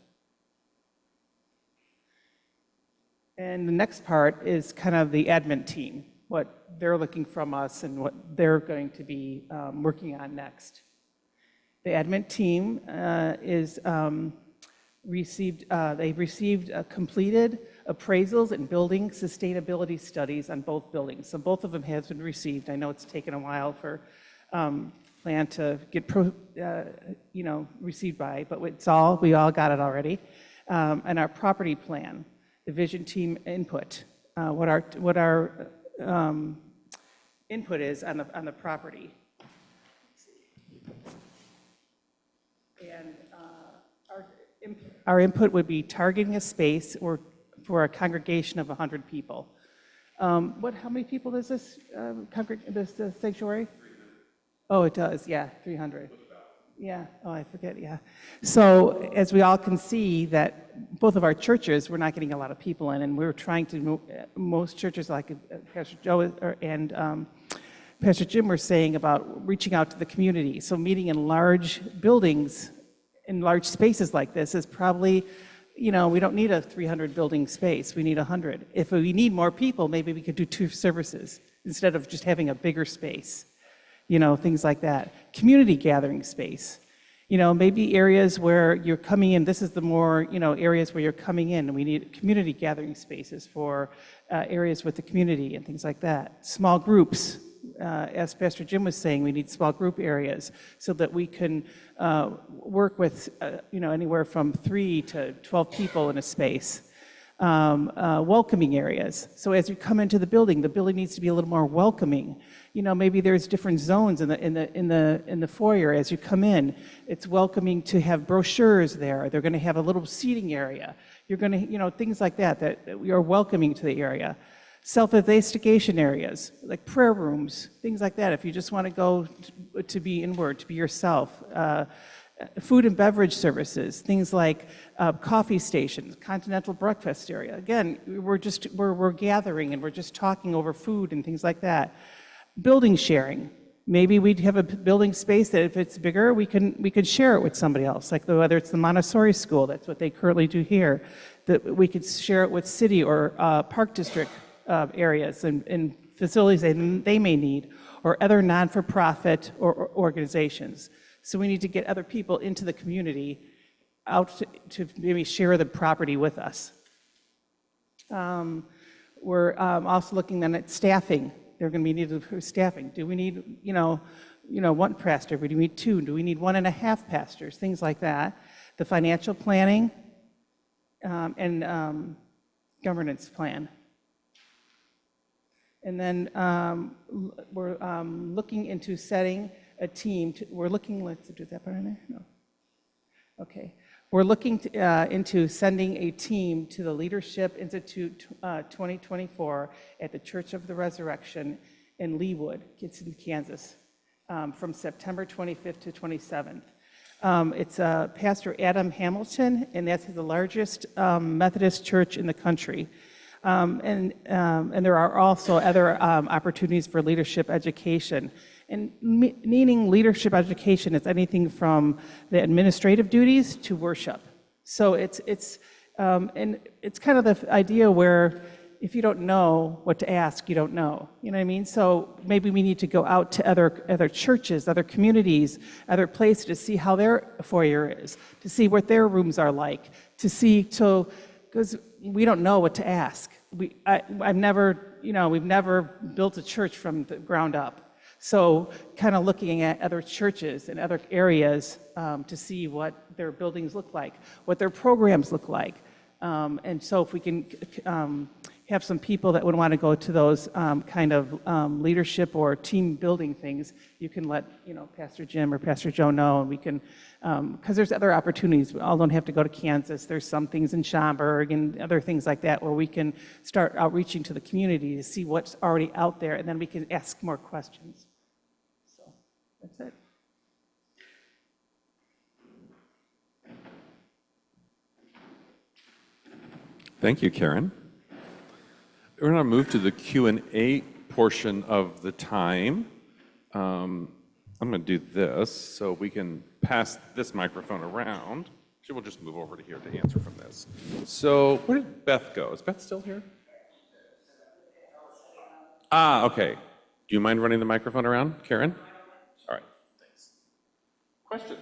And the next part is kind of the admin team, what they're looking from us and what they're going to be working on next. The admin team they've received completed appraisals and building sustainability studies on both buildings. So both of them have been received. I know it's taken a while for plan to get received by, but we all got it already. And our property plan, the vision team input, what our input is on the property. And our input would be targeting a space for a congregation of 100 people. How many people does this sanctuary? Oh, it does, yeah, 300. Yeah, oh, I forget, yeah. So as we all can see that both of our churches, we're not getting a lot of people in, and we're trying to move, most churches like Pastor Joe and Pastor Jim were saying about reaching out to the community. So meeting in large buildings, in large spaces like this is probably, we don't need a 300 building space, we need 100. If we need more people, maybe we could do 2 services instead of just having a bigger space. Things like that. Community gathering space. Maybe areas where you're coming in, this is the more, areas where you're coming in, and we need community gathering spaces for areas with the community and things like that. Small groups. As Pastor Jim was saying, we need small group areas so that we can work with, anywhere from 3 to 12 people in a space. Welcoming areas. So as you come into the building needs to be a little more welcoming. Maybe there's different zones in the foyer as you come in. It's welcoming to have brochures there. They're going to have a little seating area. You're going to, things like that we are welcoming to the area. Self-investigation areas, like prayer rooms, things like that. If you just want to go to be inward, to be yourself. Food and beverage services, things like coffee stations, continental breakfast area. Again, we're gathering and we're just talking over food and things like that. Building sharing. Maybe we'd have a building space that if it's bigger, we could share it with somebody else. Like whether it's the Montessori school, that's what they currently do here. That we could share it with city or park district areas and facilities they may need, or other non-for-profit or organizations. So we need to get other people into the community out to maybe share the property with us. we're also looking then at staffing. They're going to be needed for staffing. Do we need, one pastor? Do we need two? Do we need 1.5 pastors? Things like that. The financial planning and governance plan. And then we're looking into setting a team. Let's do that part in there? No. Okay. We're looking into sending a team to the Leadership Institute 2024 at the Church of the Resurrection in Leawood, it's in Kansas, from September 25th to 27th. It's Pastor Adam Hamilton, and that's the largest Methodist church in the country. And there are also other opportunities for leadership education. And meaning leadership education is anything from the administrative duties to worship. So it's kind of the idea where if you don't know what to ask, you don't know. You know what I mean? So maybe we need to go out to other churches, other communities, other places to see how their foyer is, to see what their rooms are like, because we don't know what to ask. We've never built a church from the ground up. So kind of looking at other churches and other areas to see what their buildings look like, what their programs look like. And so if we can have some people that would want to go to those kind of leadership or team building things, you can let Pastor Jim or Pastor Joe know, and we can, because there's other opportunities. We all don't have to go to Kansas. There's some things in Schaumburg and other things like that where we can start outreaching to the community to see what's already out there, and then we can ask more questions. So that's it. Thank you, Karen. We're going to move to the Q&A portion of the time. I'm going to do this so we can pass this microphone around. Actually, we'll just move over to here to answer from this. So where did Beth go? Is Beth still here? Okay. Do you mind running the microphone around, Karen? All right, thanks. Questions?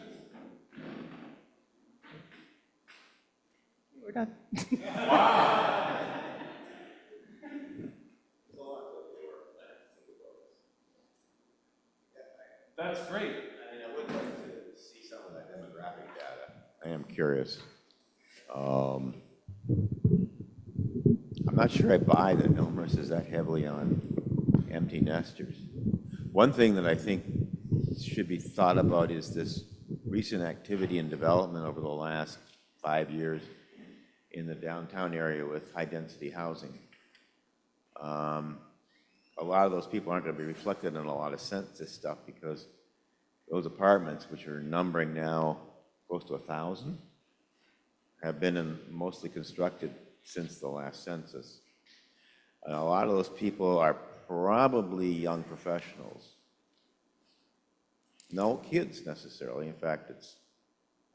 We're done. That's great. I mean, I would like to see some of that demographic data. I am curious. I'm not sure I buy that Elmhurst is that heavily on empty nesters. One thing that I think should be thought about is this recent activity and development over the last 5 years in the downtown area with high-density housing. A lot of those people aren't going to be reflected in a lot of census stuff because those apartments, which are numbering now close to 1,000, have been mostly constructed since the last census. And a lot of those people are probably young professionals. No kids necessarily. In fact,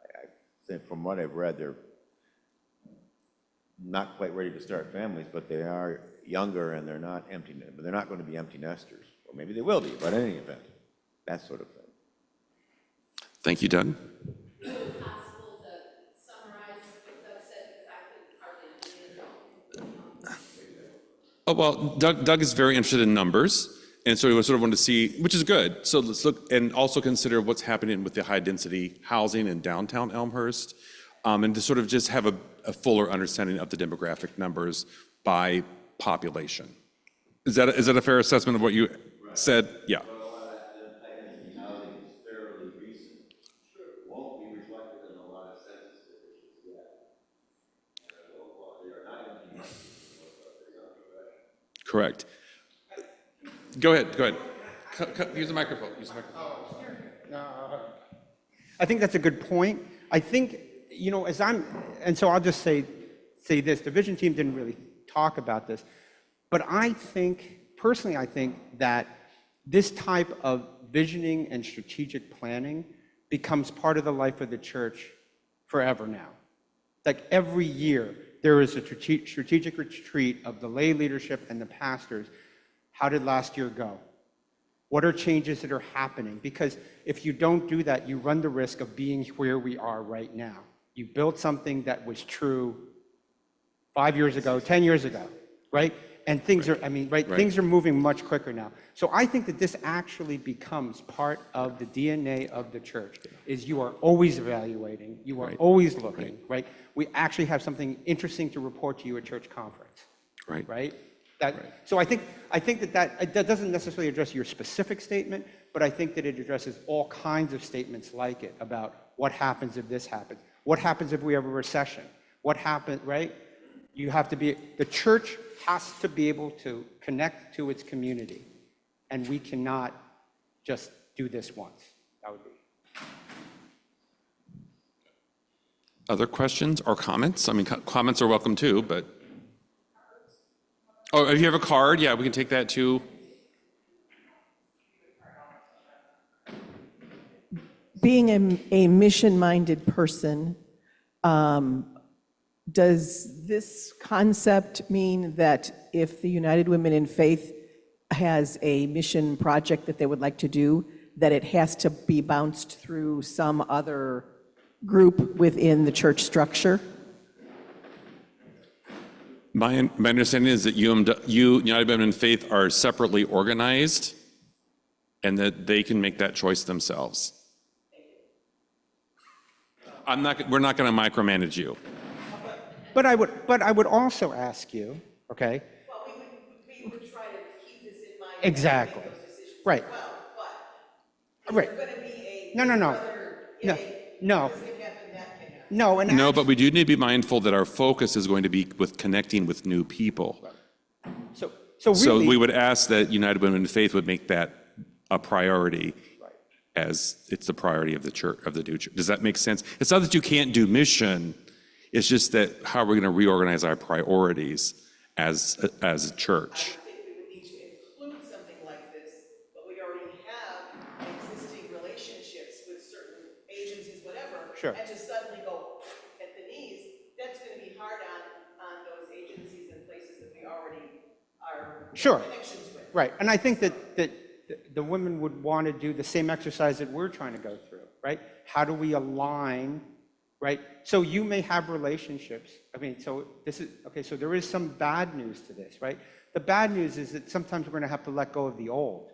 I think from what I've read, they're not quite ready to start families, but they are younger and they're not empty, but they're not going to be empty nesters. Or maybe they will be, but in any event, that sort of thing. Thank you, Doug. Is it possible to summarize what Doug said, because I couldn't hardly understand it? Oh, well, Doug is very interested in numbers, and so we sort of wanted to see, which is good. So let's look and also consider what's happening with the high-density housing in downtown Elmhurst, and to sort of just have a fuller understanding of the demographic numbers by population. Is that a fair assessment of what you said? Yeah. But a lot of that high-density housing is fairly recent. Sure. Won't be reflected in a lot of census divisions yet. And they are not empty nesters, but they're young professionals. Correct. Go ahead. Use the microphone. I think that's a good point. I think, and so I'll just say this, the vision team didn't really talk about this, but personally, I think that this type of visioning and strategic planning becomes part of the life of the church forever now. Like every year, there is a strategic retreat of the lay leadership and the pastors. How did last year go? What are changes that are happening? Because if you don't do that, you run the risk of being where we are right now. You built something that was true 5 years ago, 10 years ago, right? And things are, I mean, right, things are moving much quicker now. So I think that this actually becomes part of the DNA of the church, is you are always evaluating, you are always looking, right? We actually have something interesting to report to you at church conference. Right? So I think that doesn't necessarily address your specific statement, but I think that it addresses all kinds of statements like it about what happens if this happens, what happens if we have a recession, what happens, right? You have to be, the church has to be able to connect to its community, and we cannot just do this once. That would be. Other questions or comments? I mean, comments are welcome too, but. Oh, if you have a card, yeah, we can take that too. Being a mission-minded person, does this concept mean that if the United Women in Faith has a mission project that they would like to do, that it has to be bounced through some other group within the church structure? My understanding is that United Women in Faith, are separately organized and that they can make that choice themselves. We're not going to micromanage you. But I would also ask you, okay? Well, we would try to keep this in mind. Exactly. Right. Right. No, but we do need to be mindful that our focus is going to be with connecting with new people. So we would ask that United Women in Faith would make that a priority, as it's the priority of the church, of the new church. Does that make sense? It's not that you can't do mission. It's just that how we're going to reorganize our priorities as a church. I think we would need to include something like this, but we already have existing relationships with certain agencies, whatever. Sure. And to suddenly go at the knees, that's going to be hard on those agencies and places that we already are Sure. connections with. Right. And I think that the women would want to do the same exercise that we're trying to go through, right? How do we align, right? So you may have relationships. I mean, so this is, okay, so there is some bad news to this, right? The bad news is that sometimes we're going to have to let go of the old,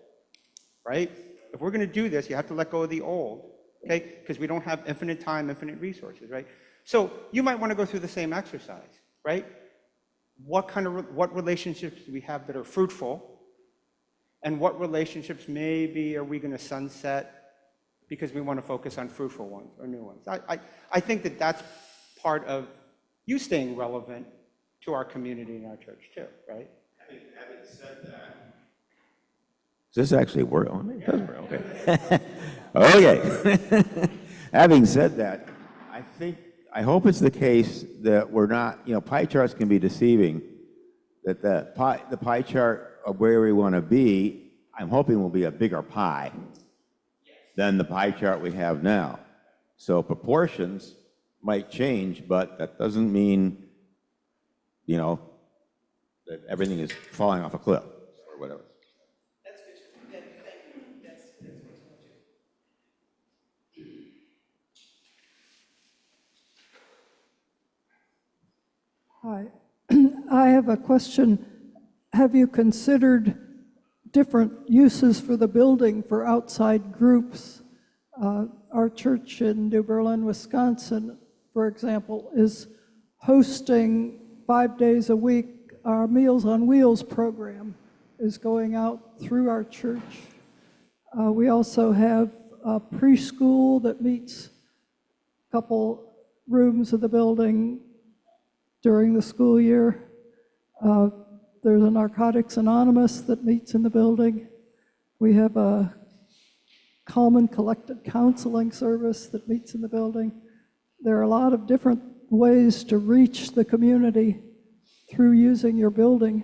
right? If we're going to do this, you have to let go of the old, okay? Because we don't have infinite time, infinite resources, right? So you might want to go through the same exercise, right? What relationships do we have that are fruitful? And what relationships maybe are we going to sunset because we want to focus on fruitful ones or new ones? I think that that's part of you staying relevant to our community and our church too, right? Having said that. Does this actually work? Oh, it does work, okay. Okay. Having said that, I hope it's the case that we're not, pie charts can be deceiving, that the pie chart of where we want to be, I'm hoping will be a bigger pie than the pie chart we have now. So proportions might change, but that doesn't mean, that everything is falling off a cliff or whatever. That's good. Thank you. That's good to know too. Hi, I have a question. Have you considered different uses for the building for outside groups? Our church in New Berlin, Wisconsin, for example, is hosting 5 days a week. Our Meals on Wheels program is going out through our church. We also have a preschool that meets a couple rooms of the building during the school year. There's a Narcotics Anonymous that meets in the building. We have a calm and collected counseling service that meets in the building. There are a lot of different ways to reach the community through using your building.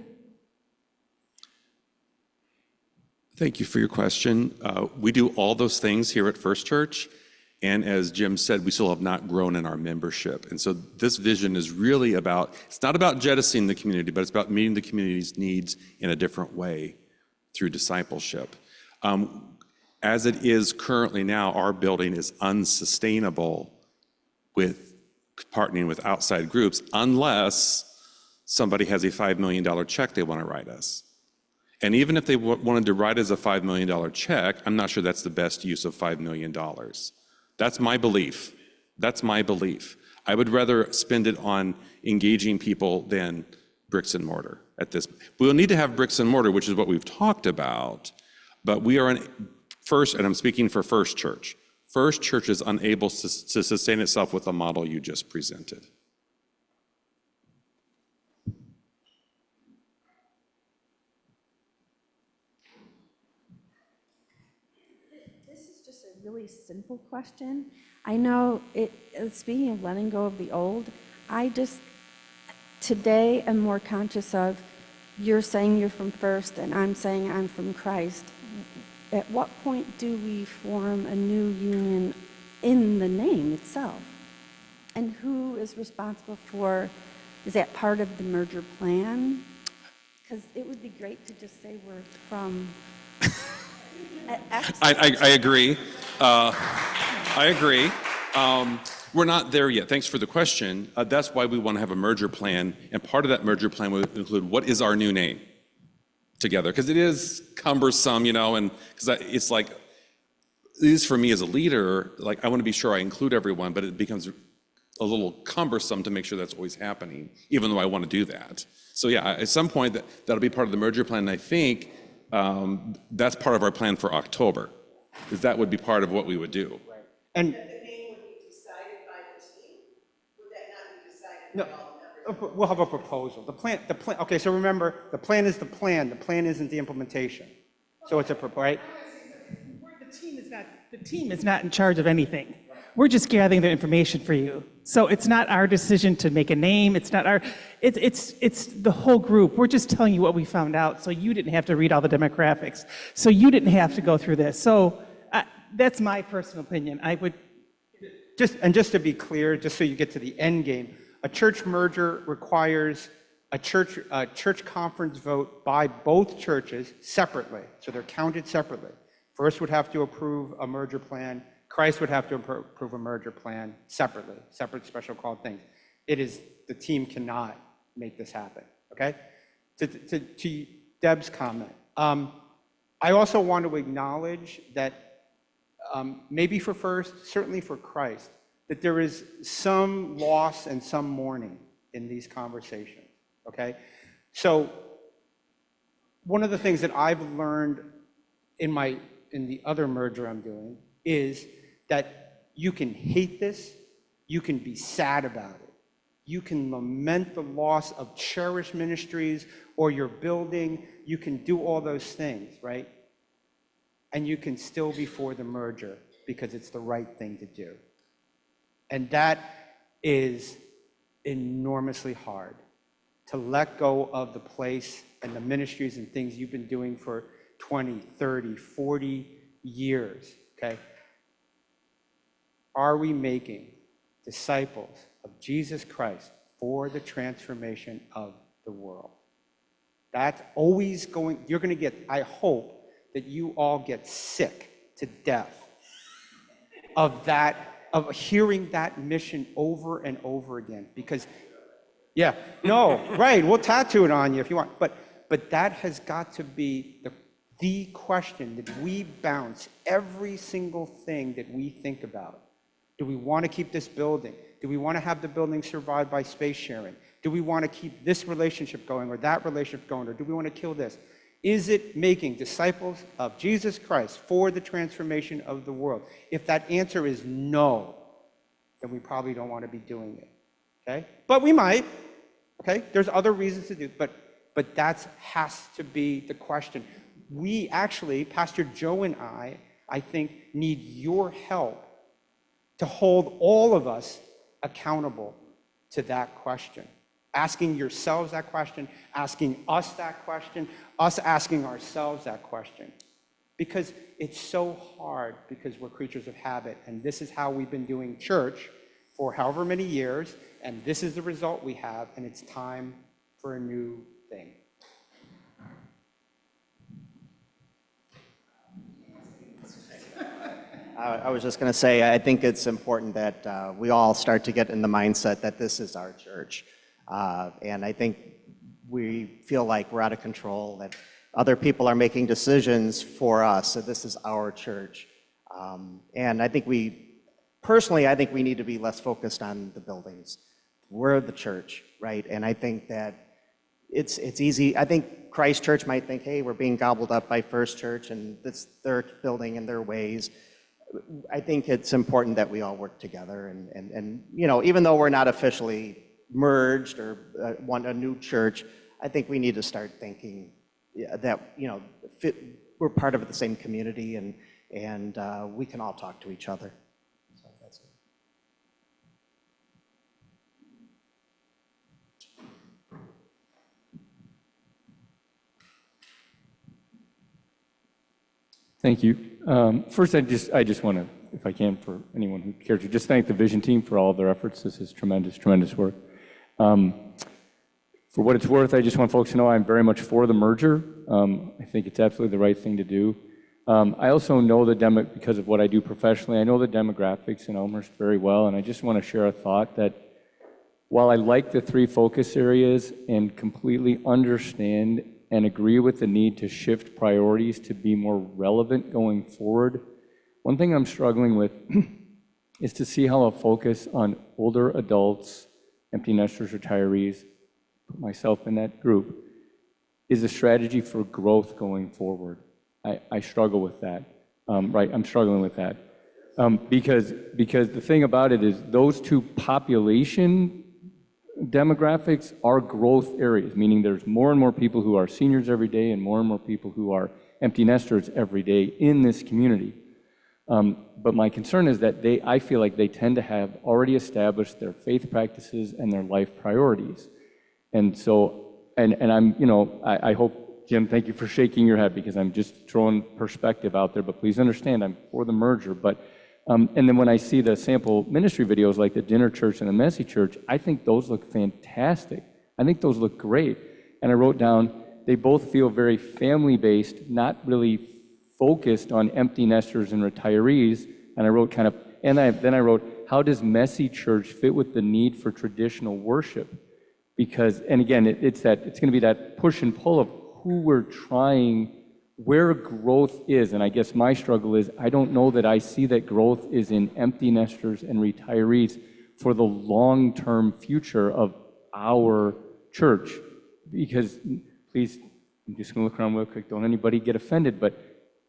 Thank you for your question. We do all those things here at First Church. And as Jim said, we still have not grown in our membership. And so this vision is really about, it's not about jettisoning the community, but it's about meeting the community's needs in a different way through discipleship. As it is currently now, our building is unsustainable with partnering with outside groups unless somebody has a $5 million check they want to write us. And even if they wanted to write us a $5 million check, I'm not sure that's the best use of $5 million. That's my belief. That's my belief. I would rather spend it on engaging people than bricks and mortar at this. We'll need to have bricks and mortar, which is what we've talked about, but we are First, and I'm speaking for First Church. First Church is unable to sustain itself with the model you just presented. This is just a really simple question. I know speaking of letting go of the old, I just today am more conscious of you're saying you're from First and I'm saying I'm from Christ. At what point do we form a new union in the name itself? And who is responsible for, is that part of the merger plan? Because it would be great to just say we're from X. I agree. I agree. We're not there yet. Thanks for the question. That's why we want to have a merger plan. And part of that merger plan would include what is our new name together? Because it is cumbersome, and because it's like, at least for me as a leader, like I want to be sure I include everyone, but it becomes a little cumbersome to make sure that's always happening, even though I want to do that. So yeah, at some point that'll be part of the merger plan. And I think that's part of our plan for October, because that would be part of what we would do. Right. And the name would be decided by the team? Would that not be decided by all the members? we'll have a proposal. The plan, okay, so remember, the plan is the plan. The plan isn't the implementation. So it's a proposal, right? The team is not in charge of anything. We're just gathering the information for you. So it's not our decision to make a name. It's not it's the whole group. We're just telling you what we found out, so you didn't have to read all the demographics. So you didn't have to go through this. So that's my personal opinion. I would just to be clear, just so you get to the end game, a church merger requires a church conference vote by both churches separately. So they're counted separately. First would have to approve a merger plan. Christ would have to approve a merger plan separately, separate special called things. The team cannot make this happen, okay? To Deb's comment, I also want to acknowledge that maybe for First, certainly for Christ, that there is some loss and some mourning in these conversations, okay? So one of the things that I've learned in the other merger I'm doing is that you can hate this, you can be sad about it, you can lament the loss of cherished ministries or your building, you can do all those things, right? And you can still be for the merger because it's the right thing to do. And that is enormously hard, to let go of the place and the ministries and things you've been doing for 20, 30, 40 years, okay? Are we making disciples of Jesus Christ for the transformation of the world? That's always you're going to get, I hope that you all get sick to death of hearing that mission over and over again. Because, yeah, no, right, we'll tattoo it on you if you want. But that has got to be the question that we bounce every single thing that we think about. Do we want to keep this building? Do we want to have the building survive by space sharing? Do we want to keep this relationship going or that relationship going? Or do we want to kill this? Is it making disciples of Jesus Christ for the transformation of the world? If that answer is no, then we probably don't want to be doing it, okay? But we might, okay? There's other reasons to do, but that has to be the question. We actually, Pastor Joe and I think, need your help to hold all of us accountable to that question. Asking yourselves that question, asking us that question, us asking ourselves that question. Because it's so hard, because we're creatures of habit, and this is how we've been doing church for however many years, and this is the result we have, and it's time for a new thing. I was just going to say, I think it's important that we all start to get in the mindset that this is our church. And I think we feel like we're out of control, that other people are making decisions for us, so this is our church. And I think personally, I think we need to be less focused on the buildings. We're the church, right? And I think that it's easy. I think Christ Church might think, hey, we're being gobbled up by First Church and it's their building and their ways. I think it's important that we all work together and even though we're not officially merged or want a new church, I think we need to start thinking that, we're part of the same community and we can all talk to each other. So that's it. Thank you. First, I just want to, if I can, for anyone who cares, to just thank the Vision team for all of their efforts. This is tremendous, tremendous work. For what it's worth, I just want folks to know I'm very much for the merger. I think it's absolutely the right thing to do. I also know because of what I do professionally, I know the demographics in Elmhurst very well, and I just want to share a thought that while I like the 3 focus areas and completely understand and agree with the need to shift priorities to be more relevant going forward, one thing I'm struggling with is to see how a focus on older adults, empty nesters, retirees, put myself in that group, is a strategy for growth going forward. I struggle with that, right? I'm struggling with that. Because the thing about it is those 2 population demographics are growth areas, meaning there's more and more people who are seniors every day and more people who are empty nesters every day in this community. But my concern is that I feel like they tend to have already established their faith practices and their life priorities. And so, and I'm, I hope, Jim, thank you for shaking your head because I'm just throwing perspective out there, but please understand I'm for the merger. But and then when I see the sample ministry videos like the Dinner Church and the Messy Church, I think those look fantastic. I think those look great. And I wrote down, they both feel very family-based, not really focused on empty nesters and retirees. And I wrote then I wrote, how does Messy Church fit with the need for traditional worship? Because, and again, it's going to be that push and pull of who we're trying, where growth is. And I guess my struggle is I don't know that I see that growth is in empty nesters and retirees for the long-term future of our church. Because, please, I'm just going to look around real quick, don't anybody get offended, but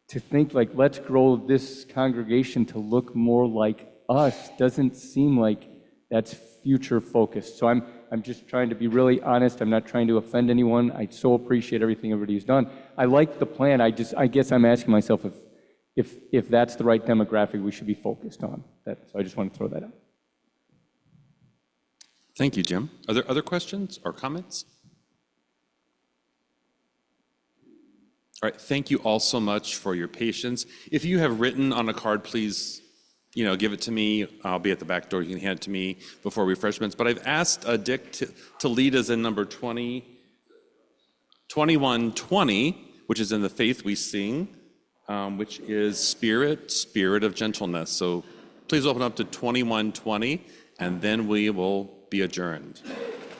to think like, let's grow this congregation to look more like us doesn't seem like that's future focused. So I'm just trying to be really honest. I'm not trying to offend anyone. I so appreciate everything everybody's done. I like the plan. I guess I'm asking myself if that's the right demographic we should be focused on. So I just want to throw that out. Thank you, Jim. Are there other questions or comments? All right, thank you all so much for your patience. If you have written on a card, please, give it to me. I'll be at the back door. You can hand it to me before refreshments. But I've asked Dick to lead us in number 2120, which is in the Faith We Sing, which is Spirit of Gentleness. So please open up to 2120, and then we will be adjourned.